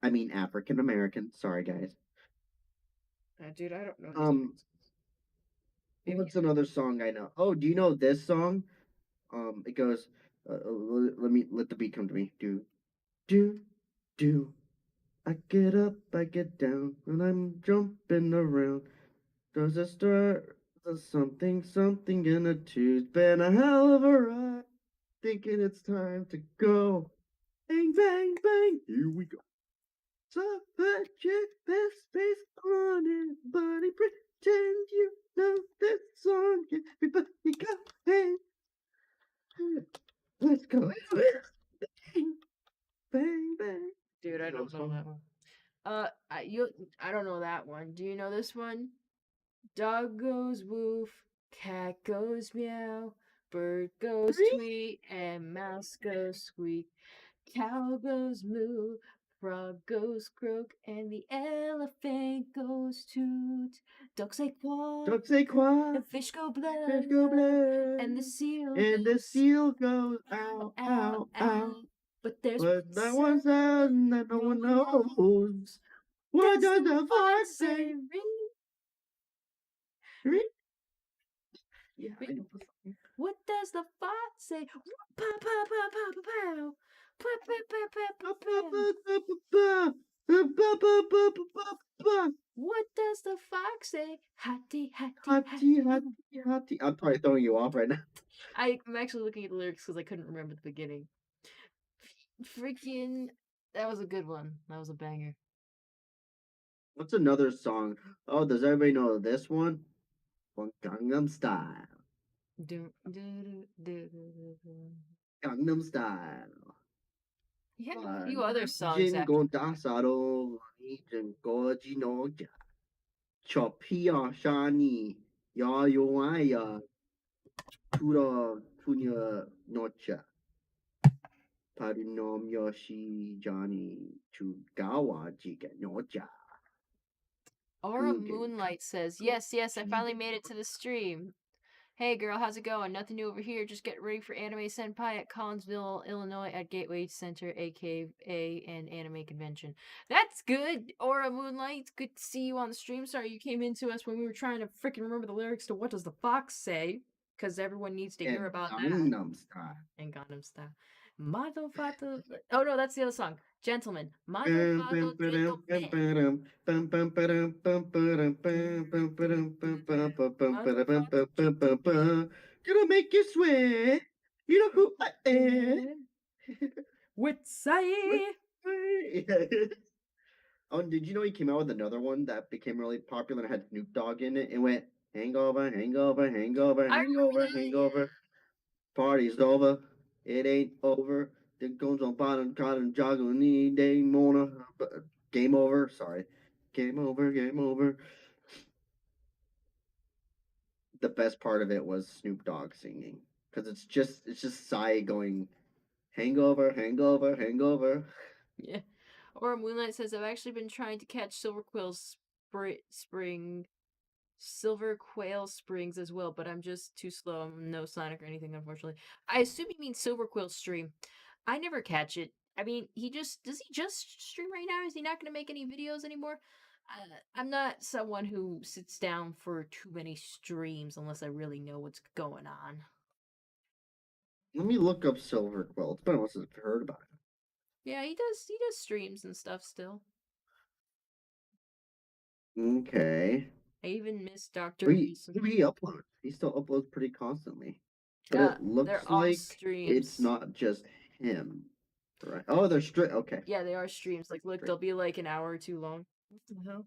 I mean African American. Sorry, guys. Dude, I don't know these Um, songs. Maybe what's another song I know? Oh, do you know this song? It goes. Let the beat come to me. Do do. I get up, I get down, and I'm jumping around. Does it start? There's something in a two. It's been a hell of a ride. Thinking it's time to go. Bang, bang, bang. Here we go. So put your best face on it, buddy. Pretend you know this song. Everybody go. Hey, let's go. Bang, bang. Dude, I don't know that one. I don't know that one. Do you know this one? Dog goes woof, cat goes meow, bird goes tweet, and mouse goes squeak. Cow goes moo, frog goes croak, and the elephant goes toot. Ducks say quack, Duck say quack. and fish go blah, Fish go blah. and the seal And the goes seal goes ow, ow, ow, ow, ow. ow. But there's But that one sound that no one knows. What does the fox say? Ring? Yeah, I know the song. What does the fox say? Pow, pow, pow, pow, pow, pow. Pow, pow, pow, pow, pow. What does the fox say? Hattie, hattie, Hotty, hattie. hotty, hotty. I'm probably throwing you off right now. I'm actually looking at the lyrics because I couldn't remember the beginning. Freaking, that was a good one. That was a banger. What's another song? Oh, does everybody know this one? From Gangnam Style. Do, do, do, do. Gangnam Style. You have a few other songs Jin after gon dasaro, jin go jinoja. Chopia shani, ya yoaya, tura tunya nocha. Parinom yoshi jani, chugawa jiga noja. Aura Moonlight says, yes, I finally made it to the stream. Hey girl, how's it going? Nothing new over here. Just getting ready for Anime Senpai at Collinsville, Illinois at Gateway Center, aka an anime convention. That's good, Aura Moonlight. Good to see you on the stream. Sorry you came into us when we were trying to freaking remember the lyrics to What Does the Fox Say? Because everyone needs to hear about that. Gangnam Style. And Gangnam Style. Mado Fato. Oh no, that's the other song. Gentleman. Mado Fato Gentleman. Gonna make you sweat. You know who I am. Witsai. Oh, and did you know he came out with another one that became really popular and had Snoop Dogg in it? It went hangover, hangover, hangover, I remember hangover, that. hangover. Party's over. It ain't over. The goes on bottom, cotton, jogging, any day, Mona. Game over. Sorry. Game over, game over. The best part of it was Snoop Dogg singing. Because it's just Psy going hangover, hangover, hangover. Yeah. Or Moonlight says, I've actually been trying to catch silver quail springs as well, but I'm just too slow. I'm no Sonic or anything, unfortunately. I assume you mean silver quail stream. I never catch it. I mean, does he just stream right now? Is he not going to make any videos anymore? I'm not someone who sits down for too many streams unless I really know what's going on. Let me look up Silver Quill. It's been a while since I've heard about it. Yeah, he does streams and stuff still. Okay. I even miss Dr. He Wilson. uploads. He still uploads pretty constantly. But it They're looks all like streams. it's not just him. Right. Oh, they're straight. Okay. Yeah, they are streams. Like, look, Great. they'll be like an hour or two long. What the hell?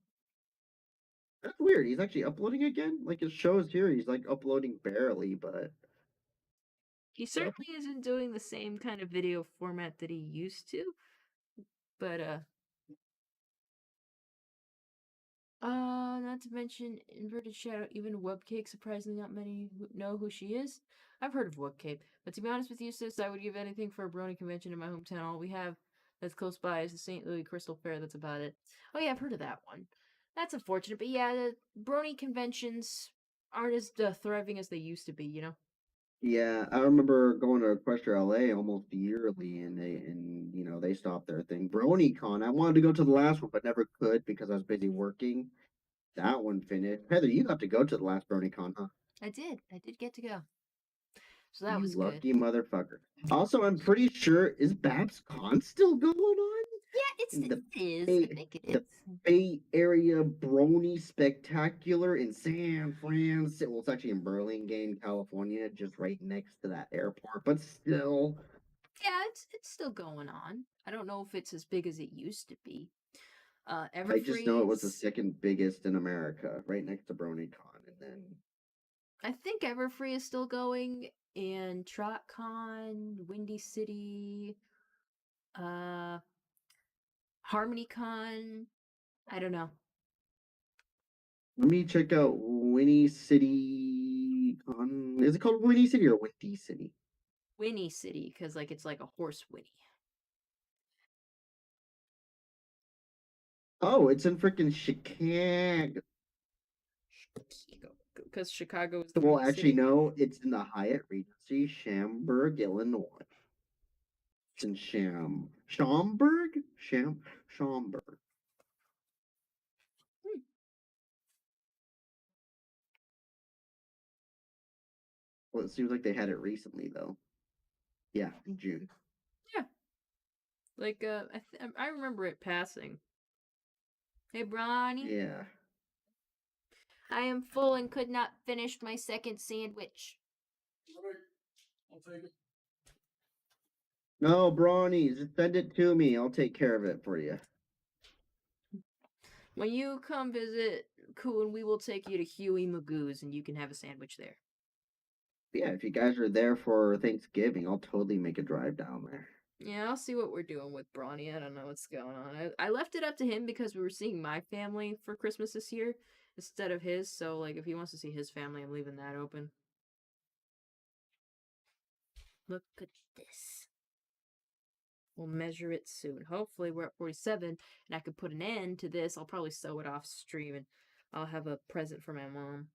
That's weird. He's actually uploading again? Like it shows here he's like uploading barely, but He certainly isn't doing the same kind of video format that he used to. But not to mention Inverted Shadow, even Webcake, surprisingly not many know who she is. I've heard of Webcake, but to be honest with you, sis, I would give anything for a Brony convention in my hometown. All we have that's close by is the St. Louis Crystal Fair, that's about it. Oh yeah, I've heard of that one. That's unfortunate, but yeah, the Brony conventions aren't as thriving as they used to be, you know? yeah, I remember going to Equestria LA almost yearly and they stopped their thing. BronyCon. I wanted to go to the last one but never could because I was busy working. That one finished. Heather, you got to go to the last BronyCon, huh? I did get to go. So that You was good. lucky motherfucker. Also, I'm pretty sure is Babs Con still going on? Yeah, The it is. I Bay, think it the is. Bay Area Brony Spectacular in San Francisco. Well, it's actually in Burlingame, California, just right next to that airport. But still, Yeah, it's still going on. I don't know if it's as big as it used to be. I just know it was the Everfreeze. second biggest in America, right next to BronyCon, and then I think Everfree is still going, and TrotCon, Windy City, uh, HarmonyCon. I don't know. let me check out Winnie City Con. Is it called Winnie City or Windy City? Winnie City, because like it's like a horse Winnie. Oh, it's in freaking Chicago. Because Chicago is the Well, Winnie actually, City. no, it's in the Hyatt Regency, Schaumburg, Illinois. It's in Schaumburg? Schaumburg. Hmm. Well, it seems like they had it recently, though. Yeah, in June. Yeah. Like, I remember it passing. Hey, Bronny. Yeah. I am full and could not finish my second sandwich. Alright, I'll take it. No, brownies, just send it to me. I'll take care of it for you. When you come visit Coon, we will take you to Huey Magoo's and you can have a sandwich there. Yeah, if you guys are there for Thanksgiving, I'll totally make a drive down there. Yeah, I'll see what we're doing with Brawny. I don't know what's going on. I left it up to him because we were seeing my family for Christmas this year instead of his. So, like, if he wants to see his family, I'm leaving that open. Look at this. We'll measure it soon. Hopefully, we're at 47 and I can put an end to this. I'll probably sew it off stream and I'll have a present for my mom.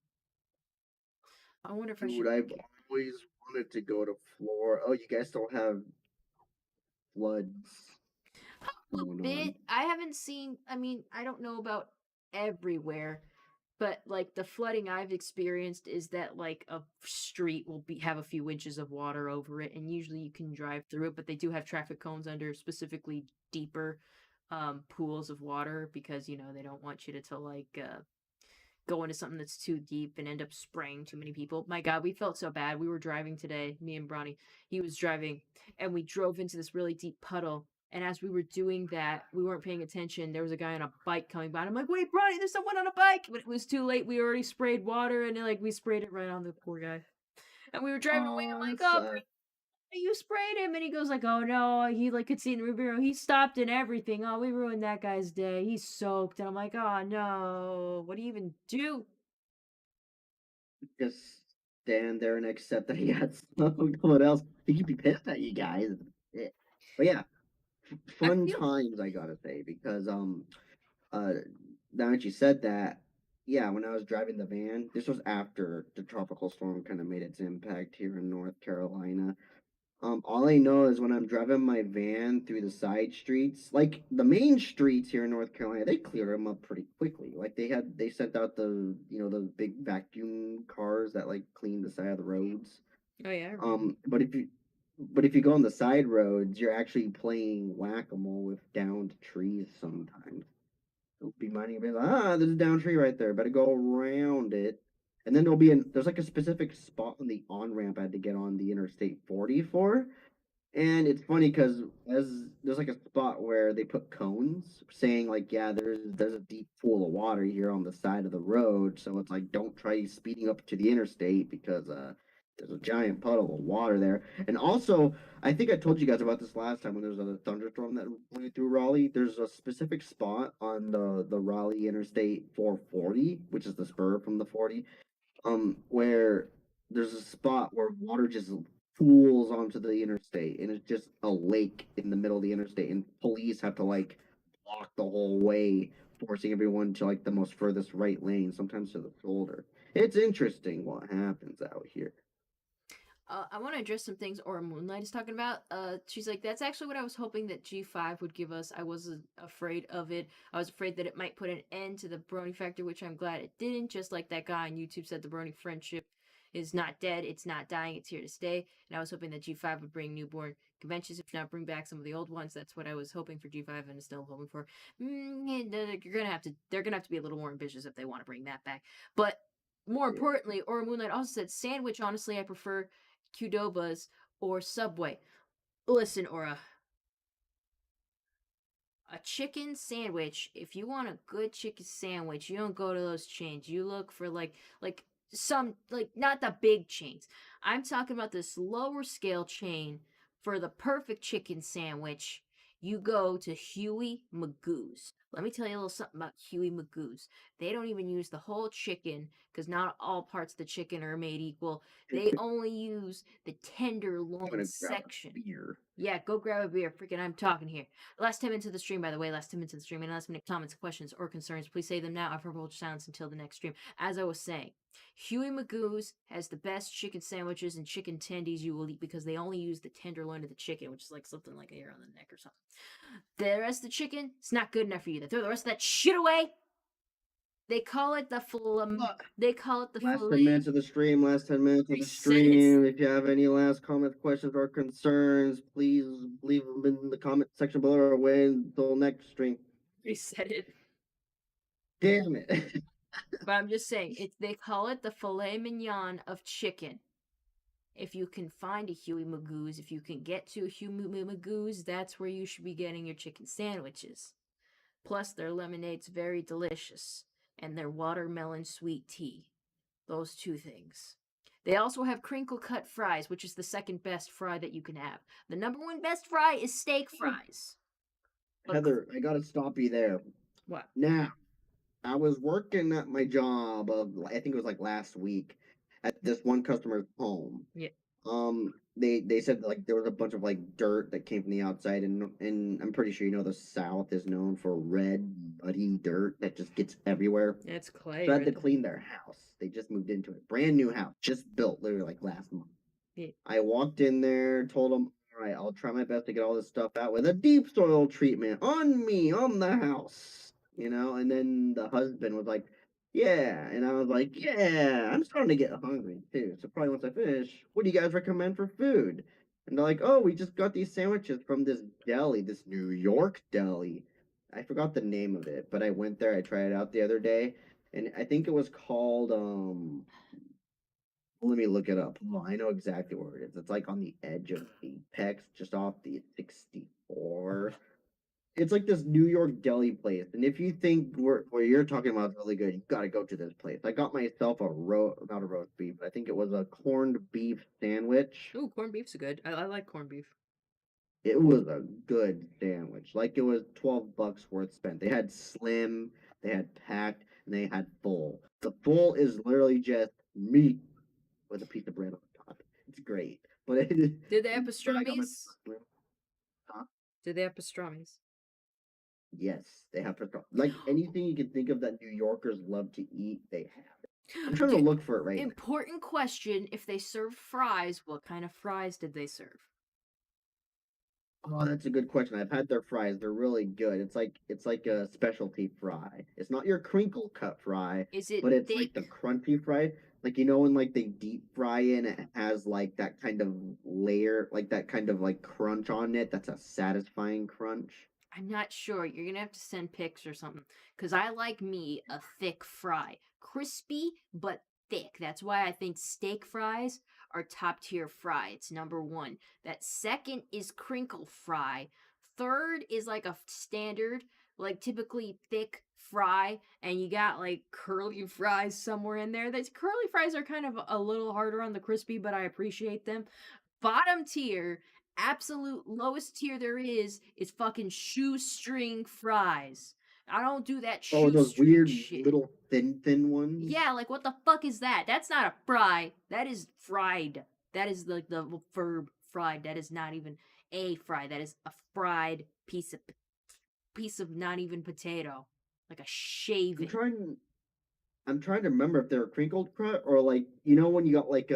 I wonder if I should. Dude, I've always wanted to go to Florida. Oh, you guys don't have floods A going bit. on. I haven't seen. I mean, I don't know about everywhere, but like the flooding I've experienced is that like a street will have a few inches of water over it, and usually you can drive through it. But they do have traffic cones under specifically deeper pools of water because they don't want you to like go into something that's too deep and end up spraying too many people. My God, we felt so bad. We were driving today, me and Bronny. He was driving, and we drove into this really deep puddle. And as we were doing that, we weren't paying attention. There was a guy on a bike coming by. And I'm like, wait, Bronny, there's someone on a bike. But it was too late. We already sprayed water, and like we sprayed it right on the poor guy. And we were driving away. I'm like, that oh, sucks. you sprayed him. And he goes like, oh no, he like could see in the rear mirror. He stopped and everything. Oh, we ruined that guy's day. He's soaked. And I'm like, oh no, what do you even do? Just stand there and accept that he got smoked. What else? He could be pissed at you guys. Yeah. But yeah, fun feel- times, I gotta say, because uh now that you said that, yeah, when I was driving the van, this was after the tropical storm kind of made its impact here in North Carolina. All I know is when I'm driving my van through the side streets, like the main streets here in North Carolina, they clear them up pretty quickly. Like they sent out the big vacuum cars that like clean the side of the roads. Oh yeah. But if you go on the side roads, you're actually playing whack-a-mole with downed trees sometimes. You'll be minding your business. There's a downed tree right there. Better go around it. And then there's like a specific spot on the on ramp I had to get on the Interstate 40 for. And it's funny because as there's like a spot where they put cones saying like, yeah, there's a deep pool of water here on the side of the road, so it's like don't try speeding up to the interstate because there's a giant puddle of water there. And also, I think I told you guys about this last time when there was a thunderstorm that went through Raleigh. There's a specific spot on the Raleigh Interstate 440, which is the spur from the 40, where there's a spot where water just pools onto the interstate and it's just a lake in the middle of the interstate and police have to like block the whole way, forcing everyone to like the most furthest right lane, sometimes to the shoulder. It's interesting what happens out here. I want to address some things Aura Moonlight is talking about. She's like, that's actually what I was hoping that G5 would give us. I wasn't afraid of it. I was afraid that it might put an end to the brony factor, which I'm glad it didn't. Just like that guy on YouTube said, the brony friendship is not dead. It's not dying. It's here to stay. And I was hoping that G5 would bring newborn conventions, if not bring back some of the old ones. That's what I was hoping for G5 and still hoping for. They're gonna have to be a little more ambitious if they want to bring that back. But more importantly, Aura Moonlight also said sandwich. Honestly, I prefer Qdoba's or Subway. Listen, Aura. A chicken sandwich, if you want a good chicken sandwich, you don't go to those chains. You look for like some like not the big chains. I'm talking about this lower scale chain for the perfect chicken sandwich. You go to Huey Magoo's. Let me tell you a little something about Huey Magoo's. They don't even use the whole chicken because not all parts of the chicken are made equal. They only use the I'm tenderloin gonna grab section. a beer. Yeah, go grab a beer. Freaking, I'm talking here. Last 10 minutes of the stream, by the way. Last 10 minutes of the stream. And last minute comments, questions, or concerns, please say them now. I've heard silence until the next stream. As I was saying, Huey Magoo's has the best chicken sandwiches and chicken tendies you will eat because they only use the tenderloin of the chicken, which is like something like a hair on the neck or something. The rest of the chicken, it's not good enough for you. They throw the rest of that shit away. They call it the They call it the Last 10 filet. minutes of the stream. Last 10 minutes of the Reset it. stream. If you have any last comments, questions, or concerns, please leave them in the comment section below or wait until next stream. Reset it. Damn it. But I'm just saying, they call it the filet mignon of chicken. If you can find a Huey Magoo's, if you can get to a Huey Magoo's, that's where you should be getting your chicken sandwiches. Plus, their lemonade's very delicious, and their watermelon sweet tea. Those two things. They also have crinkle cut fries, which is the second best fry that you can have. The number one best fry is steak fries. Heather, I gotta stop you there. What? Now, I was working at my job I think it was like last week at this one customer's home. Yeah. They said like there was a bunch of like dirt that came from the outside, and I'm pretty sure you know the South is known for red muddy dirt that just gets everywhere. It's clay. So I had to Right? clean their house. They just moved into it, brand new house, just built literally like last month. Yeah. I walked in there, told them, all right, I'll try my best to get all this stuff out with a deep soil treatment on me, on the house, And then the husband was like, yeah, and I was like, yeah, I'm starting to get hungry too. So probably once I finish, what do you guys recommend for food? And they're like, oh, we just got these sandwiches from this deli, this New York deli. I forgot the name of it, but I went there. I tried it out the other day, and I think it was called let me look it up. Oh, I know exactly where it is. It's like on the edge of Apex, just off the 60 before. It's like this New York deli place, and if you think where you're talking about is really good, you gotta go to this place. I got myself not a roast beef, but I think it was a corned beef sandwich. Ooh, corned beef's good. I like corned beef. It was a good sandwich. Like it was $12 worth spent. They had slim, they had packed, and they had full. The full is literally just meat with a piece of bread on top. It's great. But it, Did they have but I got my pastrami's? huh? Did they have pastrami's? Yes, they have like anything you can think of that New Yorkers love to eat, they have. I'm trying to Dude, look for it right now. important question. If they served fries, what kind of fries did they serve? Oh, that's a good question. I've had their fries. They're really good. It's like a specialty fry. It's not your crinkle cut fry, Is it but it's thick? like the crunchy fry. Like when like they deep fry it, it has like that kind of layer, like that kind of like crunch on it. That's a satisfying crunch. I'm not sure. You're gonna have to send pics or something. Cause I like me a thick fry. Crispy but thick. That's why I think steak fries are top tier fry. It's number one. That second is crinkle fry. Third is like a standard, like typically thick fry, and you got like curly fries somewhere in there. Those curly fries are kind of a little harder on the crispy, but I appreciate them. Bottom tier, absolute lowest tier there is fucking shoestring fries. I don't do that Oh, those shoestring weird shit. little thin ones. Yeah, like what the fuck is that? That's not a fry. That is fried. That is like the verb fried. That is not even a fry. That is a fried piece of not even potato, like a I'm shaving. trying. I'm trying to remember if they're crinkled cut or like when you got like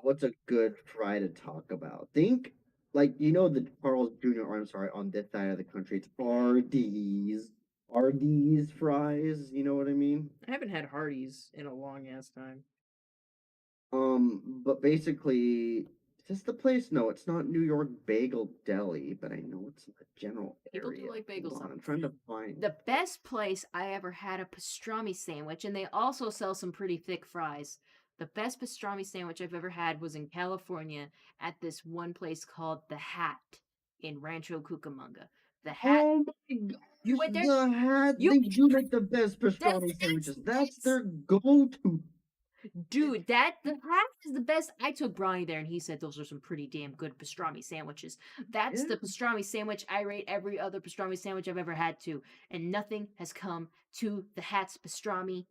what's a good fry to talk about? Think like the Carl's Jr. or I'm sorry, on this side of the country, it's RD's. RD's fries, you know what I mean? I haven't had Hardee's in a long ass time. But basically, is this the place? No, it's not New York Bagel Deli, but I know it's in the general People do area. like Hold bagels. on, I'm trying to find. The best place I ever had a pastrami sandwich, and they also sell some pretty thick fries. The best pastrami sandwich I've ever had was in California at this one place called The Hat in Rancho Cucamonga. The Hat. Oh my gosh, You went there? the hat! You They do make the best that's pastrami sandwiches. That's that's their go-to. dude. The Hat is the best. I took Brownie there, and he said those are some pretty damn good pastrami sandwiches. That's Yeah. the pastrami sandwich I rate every other pastrami sandwich I've ever had to, and nothing has come to The Hat's pastrami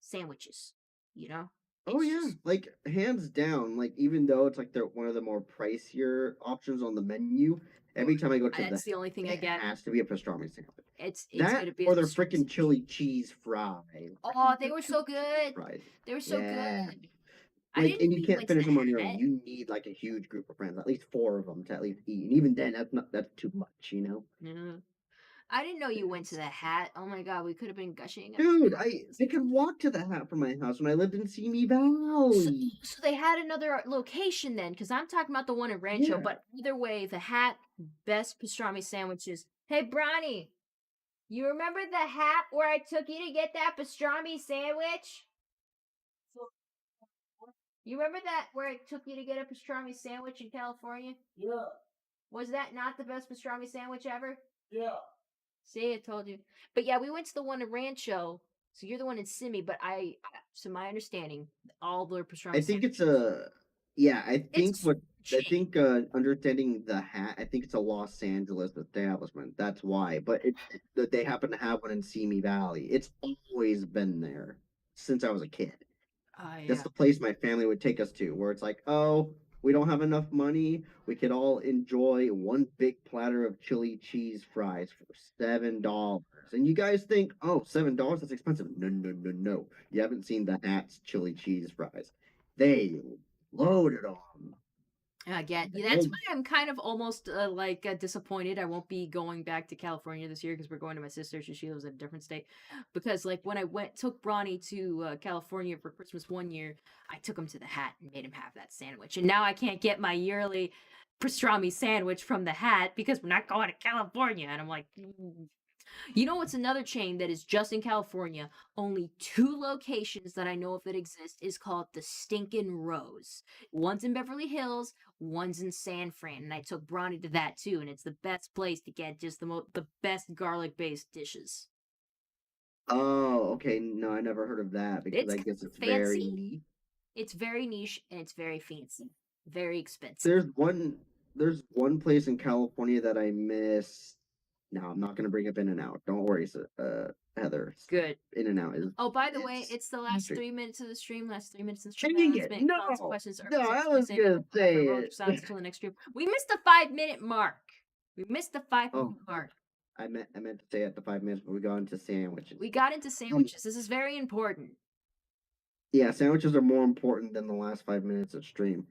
sandwiches. You know, Oh it's yeah, just like hands down. Like even though it's like they're one of the more pricier options on the menu, every time I go to that's the only thing I it get. has to be a pastrami sandwich. It's That gonna be a or their pastrami freaking chili cheese fries. Oh, they were so good. Fries. They were so Yeah. good. I Like, didn't and know you you can't went to finish the them on your own. Hat. You need like a huge group of friends, at least 4 of them to at least eat. And even then, that's too much, you know. Yeah. I didn't know you went to the Hat. Oh my god, we could have been gushing. Dude, I could walk to the hat from my house when I lived in Simi So, Valley. so they had another location then, because I'm talking about the one in Rancho. Yeah. But either way, the Hat best pastrami sandwiches. Hey, Brownie, you remember the Hat where I took you to get that pastrami sandwich? You remember that where I took you to get a pastrami sandwich in California? Yeah, Was that not the best pastrami sandwich ever? yeah. See, I told you. But yeah, we went to the one in Rancho. So you're the one in Simi, but so my understanding, all their pastrami I think it's sandwiches. a yeah, It's I chain. think understanding the hat, I think it's a Los Angeles establishment. That's why. But that they happen to have one in Simi Valley. It's always been there since I was a kid. That's Yeah. the place my family would take us to, where it's like, oh, we don't have enough money. We could all enjoy one big platter of chili cheese fries for $7. And you guys think, oh, $7, that's expensive. No, no, no, no. You haven't seen the Hat's chili cheese fries. They loaded on. Yeah, that's why I'm kind of almost disappointed. I won't be going back to California this year because we're going to my sister's. She lives in a different state. Because like when I took Bronny to California for Christmas one year, I took him to the Hat and made him have that sandwich. And now I can't get my yearly pastrami sandwich from the Hat because we're not going to California. And I'm like, You know what's another chain that is just in California? Only 2 locations that I know of that exist is called the Stinkin' Rose. One's in Beverly Hills, one's in San Fran, and I took Bronny to that too, and it's the best place to get just the best garlic-based dishes. Oh, okay. No, I never heard of that because It's I kind guess of it's very fancy. niche. It's very niche and it's very fancy. Very expensive. There's one place in California that I miss. No, I'm not gonna bring up In-N-Out. Don't worry, Heather. Good. In-N-Out is Oh, by the way, it's it's the last electric. 3 minutes of the stream. Last 3 minutes of the stream. Dang Last it! minute comments, No, questions, or no, I concerns. was Say gonna no after say roll it. silence until the next stream. We missed the 5-minute mark. We missed the 5-minute Oh, mark. I meant to say at the 5 minutes, but we got into sandwiches. We got into sandwiches. This is very important. Yeah, sandwiches are more important than the last 5 minutes of stream.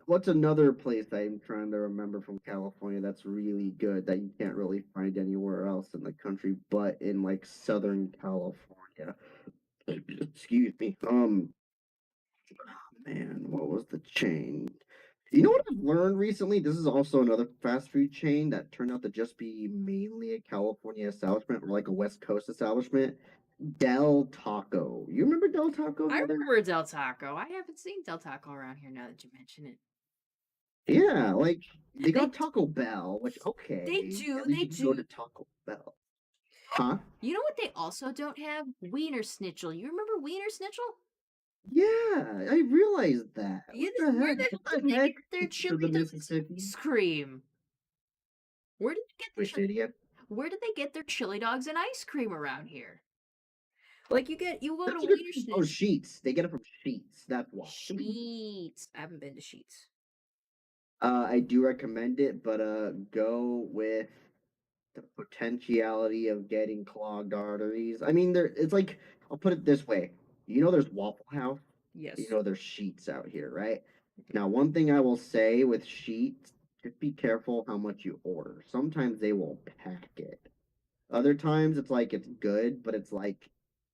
What's another place I'm trying to remember from California that's really good that you can't really find anywhere else in the country but in like Southern California? Excuse me. Man, what was the chain? You know what I've learned recently? This is also another fast food chain that turned out to just be mainly a California establishment or like a West Coast establishment. Del Taco. You remember Del Taco, I Heather? remember Del Taco. I haven't seen Del Taco around here now that you mention it. Yeah, like they They got Taco Bell, which okay, They do. at least They you can go to do. Taco Bell. Huh? You know what they also don't have? Wiener Schnitzel. You remember Wiener Schnitzel? Yeah, I realized that. What the Where heck? the What hell did the they heck? get their To chili the dogs Mississippi? ice cream? Where did they get Wish they did. where did they get their chili dogs and ice cream around here? Like you go to That's a good. Wiener Oh, Schnitzel. Sheets. They get it from Sheets. That's why. Sheets. I haven't been to Sheets. I do recommend it, but go with the potentiality of getting clogged arteries. I mean, it's like I'll put it this way. You know, there's Waffle House. You Yes. know, there's Sheets out here, right? Now, one thing I will say with Sheets, just be careful how much you order. Sometimes they will pack it. Other times it's like it's good, but it's like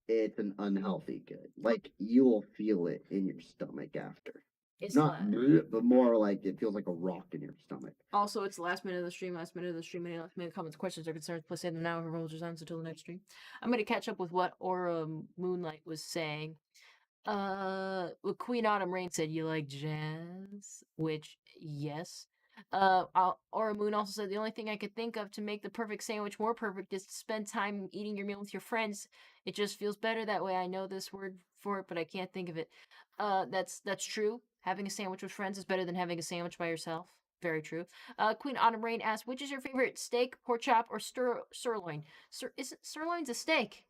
it's an unhealthy good. Like you will feel it in your stomach after. It's Not, but more like it feels like a rock in your stomach. Also, it's the last minute of the stream. Any last minute comments, questions, or concerns, please say them now or roll your signs until the next stream. I'm going to catch up with what Aura Moonlight was saying. Queen Autumn Rain said, "You like jazz?" Which, yes. Aura Moon also said, "The only thing I could think of to make the perfect sandwich more perfect is to spend time eating your meal with your friends. It just feels better that way. I know this word for it, but I can't think of it." That's true. Having a sandwich with friends is better than having a sandwich by yourself. Very true. Queen Autumn Rain asked, "Which is your favorite, steak, pork chop, or sirloin?" Isn't sirloin's a steak?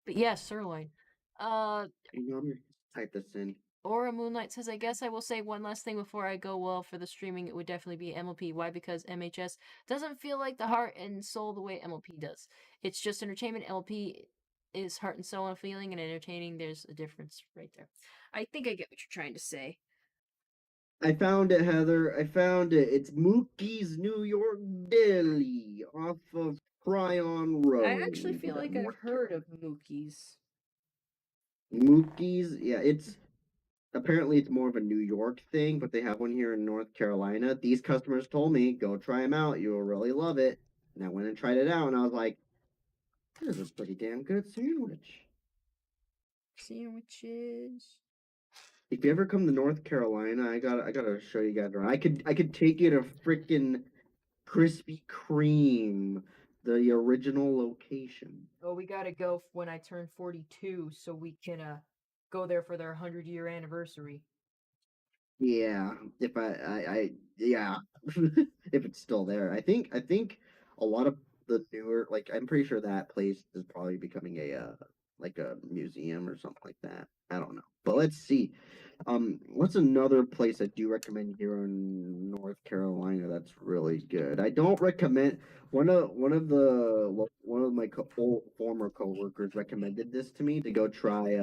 But yes, sirloin. You know, I'm gonna type this in. Aura Moonlight says, "I guess I will say one last thing before I go. Well, for the streaming, it would definitely be MLP. Why? Because MHS doesn't feel like the heart and soul the way MLP does. It's just entertainment. MLP is heart and soul and feeling, and entertaining. There's a difference right there. I think I get what you're trying to say. I found it, Heather. I found it. It's Mookie's New York Deli off of Tryon Road. I actually feel like I've heard of Mookie's. Mookie's, yeah, apparently it's more of a New York thing, but they have one here in North Carolina. These customers told me, go try them out. You'll really love it. And I went and tried it out, and I was like, this is a pretty damn good sandwich. Sandwiches. If you ever come to North Carolina, I gotta show you guys around. I could take you to freaking Krispy Kreme, the original location. Oh, we gotta go when I turn 42 so we can go there for their 100-year anniversary. Yeah, if yeah, if it's still there. I think a lot of the newer, like I'm pretty sure that place is probably becoming a like a museum or something like that. I don't know. But let's see. What's another place I do recommend here in North Carolina that's really good? I don't recommend one of my former coworkers recommended this to me to go try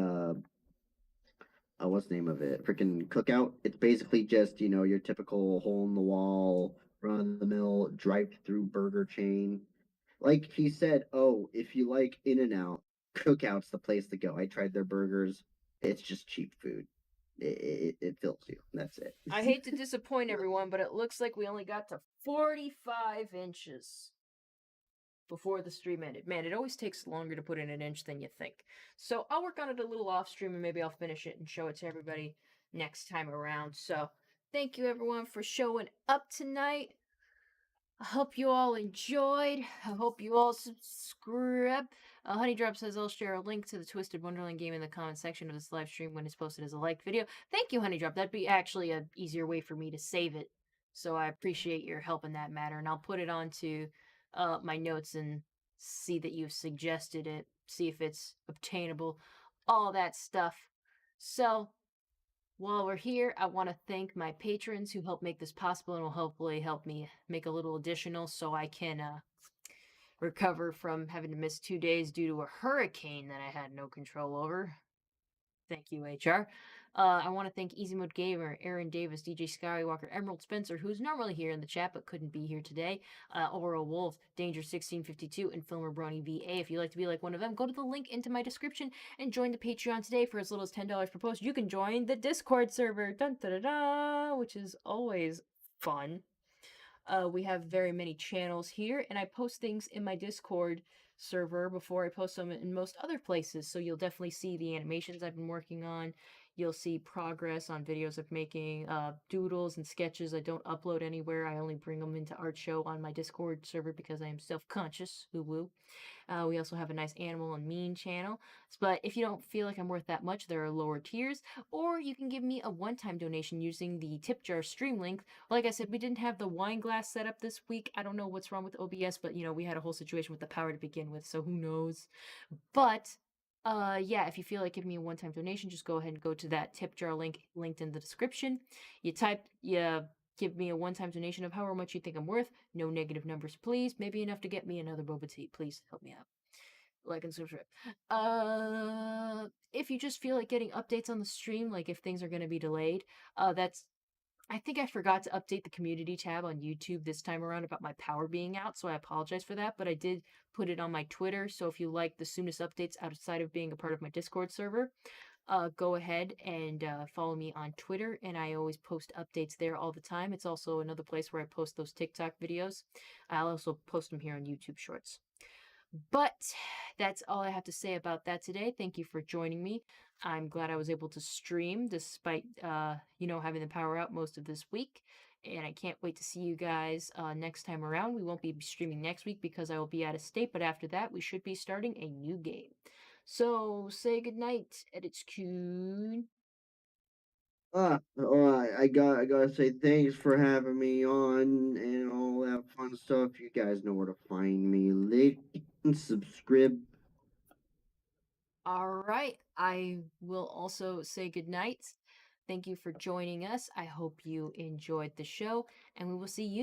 what's the name of it? Freaking Cookout. It's basically just, you know, your typical hole in the wall, run of the mill, drive through burger chain. Like he said, oh, if you like In-N-Out, Cookout's the place to go. I tried their burgers. It's just cheap food. It fills you. That's it. I hate to disappoint everyone, but it looks like we only got to 45 inches. before the stream ended. Man, it always takes longer to put in an inch than you think. So I'll work on it a little off stream and maybe I'll finish it and show it to everybody next time around. So thank you everyone for showing up tonight. I hope you all enjoyed. I hope you all subscribe. Honeydrop says I'll share a link to the Twisted Wonderland game in the comment section of this live stream when it's posted as a liked video. Thank you, Honeydrop. That'd be actually an easier way for me to save it. So I appreciate your help in that matter. And I'll put it onto my notes and see that you've suggested it. See if it's obtainable. All that stuff. So while we're here, I want to thank my patrons who help make this possible and will hopefully help me make a little additional so I can recover from having to miss 2 days due to a hurricane that I had no control over. Thank you, HR. I want to thank Easy Mode Gamer, Aaron Davis, DJ Skywalker, Emerald Spencer, who's normally here in the chat but couldn't be here today, Oral Wolf, Danger 1652, and Filmer Brony VA. If you'd like to be like one of them, go to the link into my description and join the Patreon today for as little as $10 per post. You can join the Discord server, dun, da, da, da, which is always fun. We have very many channels here, and I post things in my Discord server before I post them in most other places. So you'll definitely see the animations I've been working on. You'll see progress on videos of making doodles and sketches I don't upload anywhere. I only bring them into Art Show on my Discord server because I am self-conscious. Woo-woo. We also have a nice animal and meme channel. But if you don't feel like I'm worth that much, there are lower tiers. Or you can give me a one-time donation using the tip jar stream link. Like I said, we didn't have the wine glass set up this week. I don't know what's wrong with OBS, but we had a whole situation with the power to begin with, so who knows. But yeah, if you feel like giving me a one-time donation, just go ahead and go to that tip jar link linked in the description. You give me a one-time donation of however much you think I'm worth. No negative numbers, please. Maybe enough to get me another boba tea. Please help me out. Like and subscribe. If you just feel like getting updates on the stream, like if things are going to be delayed, I think I forgot to update the community tab on YouTube this time around about my power being out, so I apologize for that, but I did put it on my Twitter, so if you like the soonest updates outside of being a part of my Discord server, go ahead and follow me on Twitter, and I always post updates there all the time. It's also another place where I post those TikTok videos. I'll also post them here on YouTube Shorts. But that's all I have to say about that today. Thank you for joining me. I'm glad I was able to stream despite, having the power out most of this week. And I can't wait to see you guys next time around. We won't be streaming next week because I will be out of state. But after that, we should be starting a new game. So say goodnight, Edits Coon. I gotta say thanks for having me on and all that fun stuff. You guys know where to find me. Like and subscribe. All right. I will also say goodnight. Thank you for joining us. I hope you enjoyed the show, and we will see you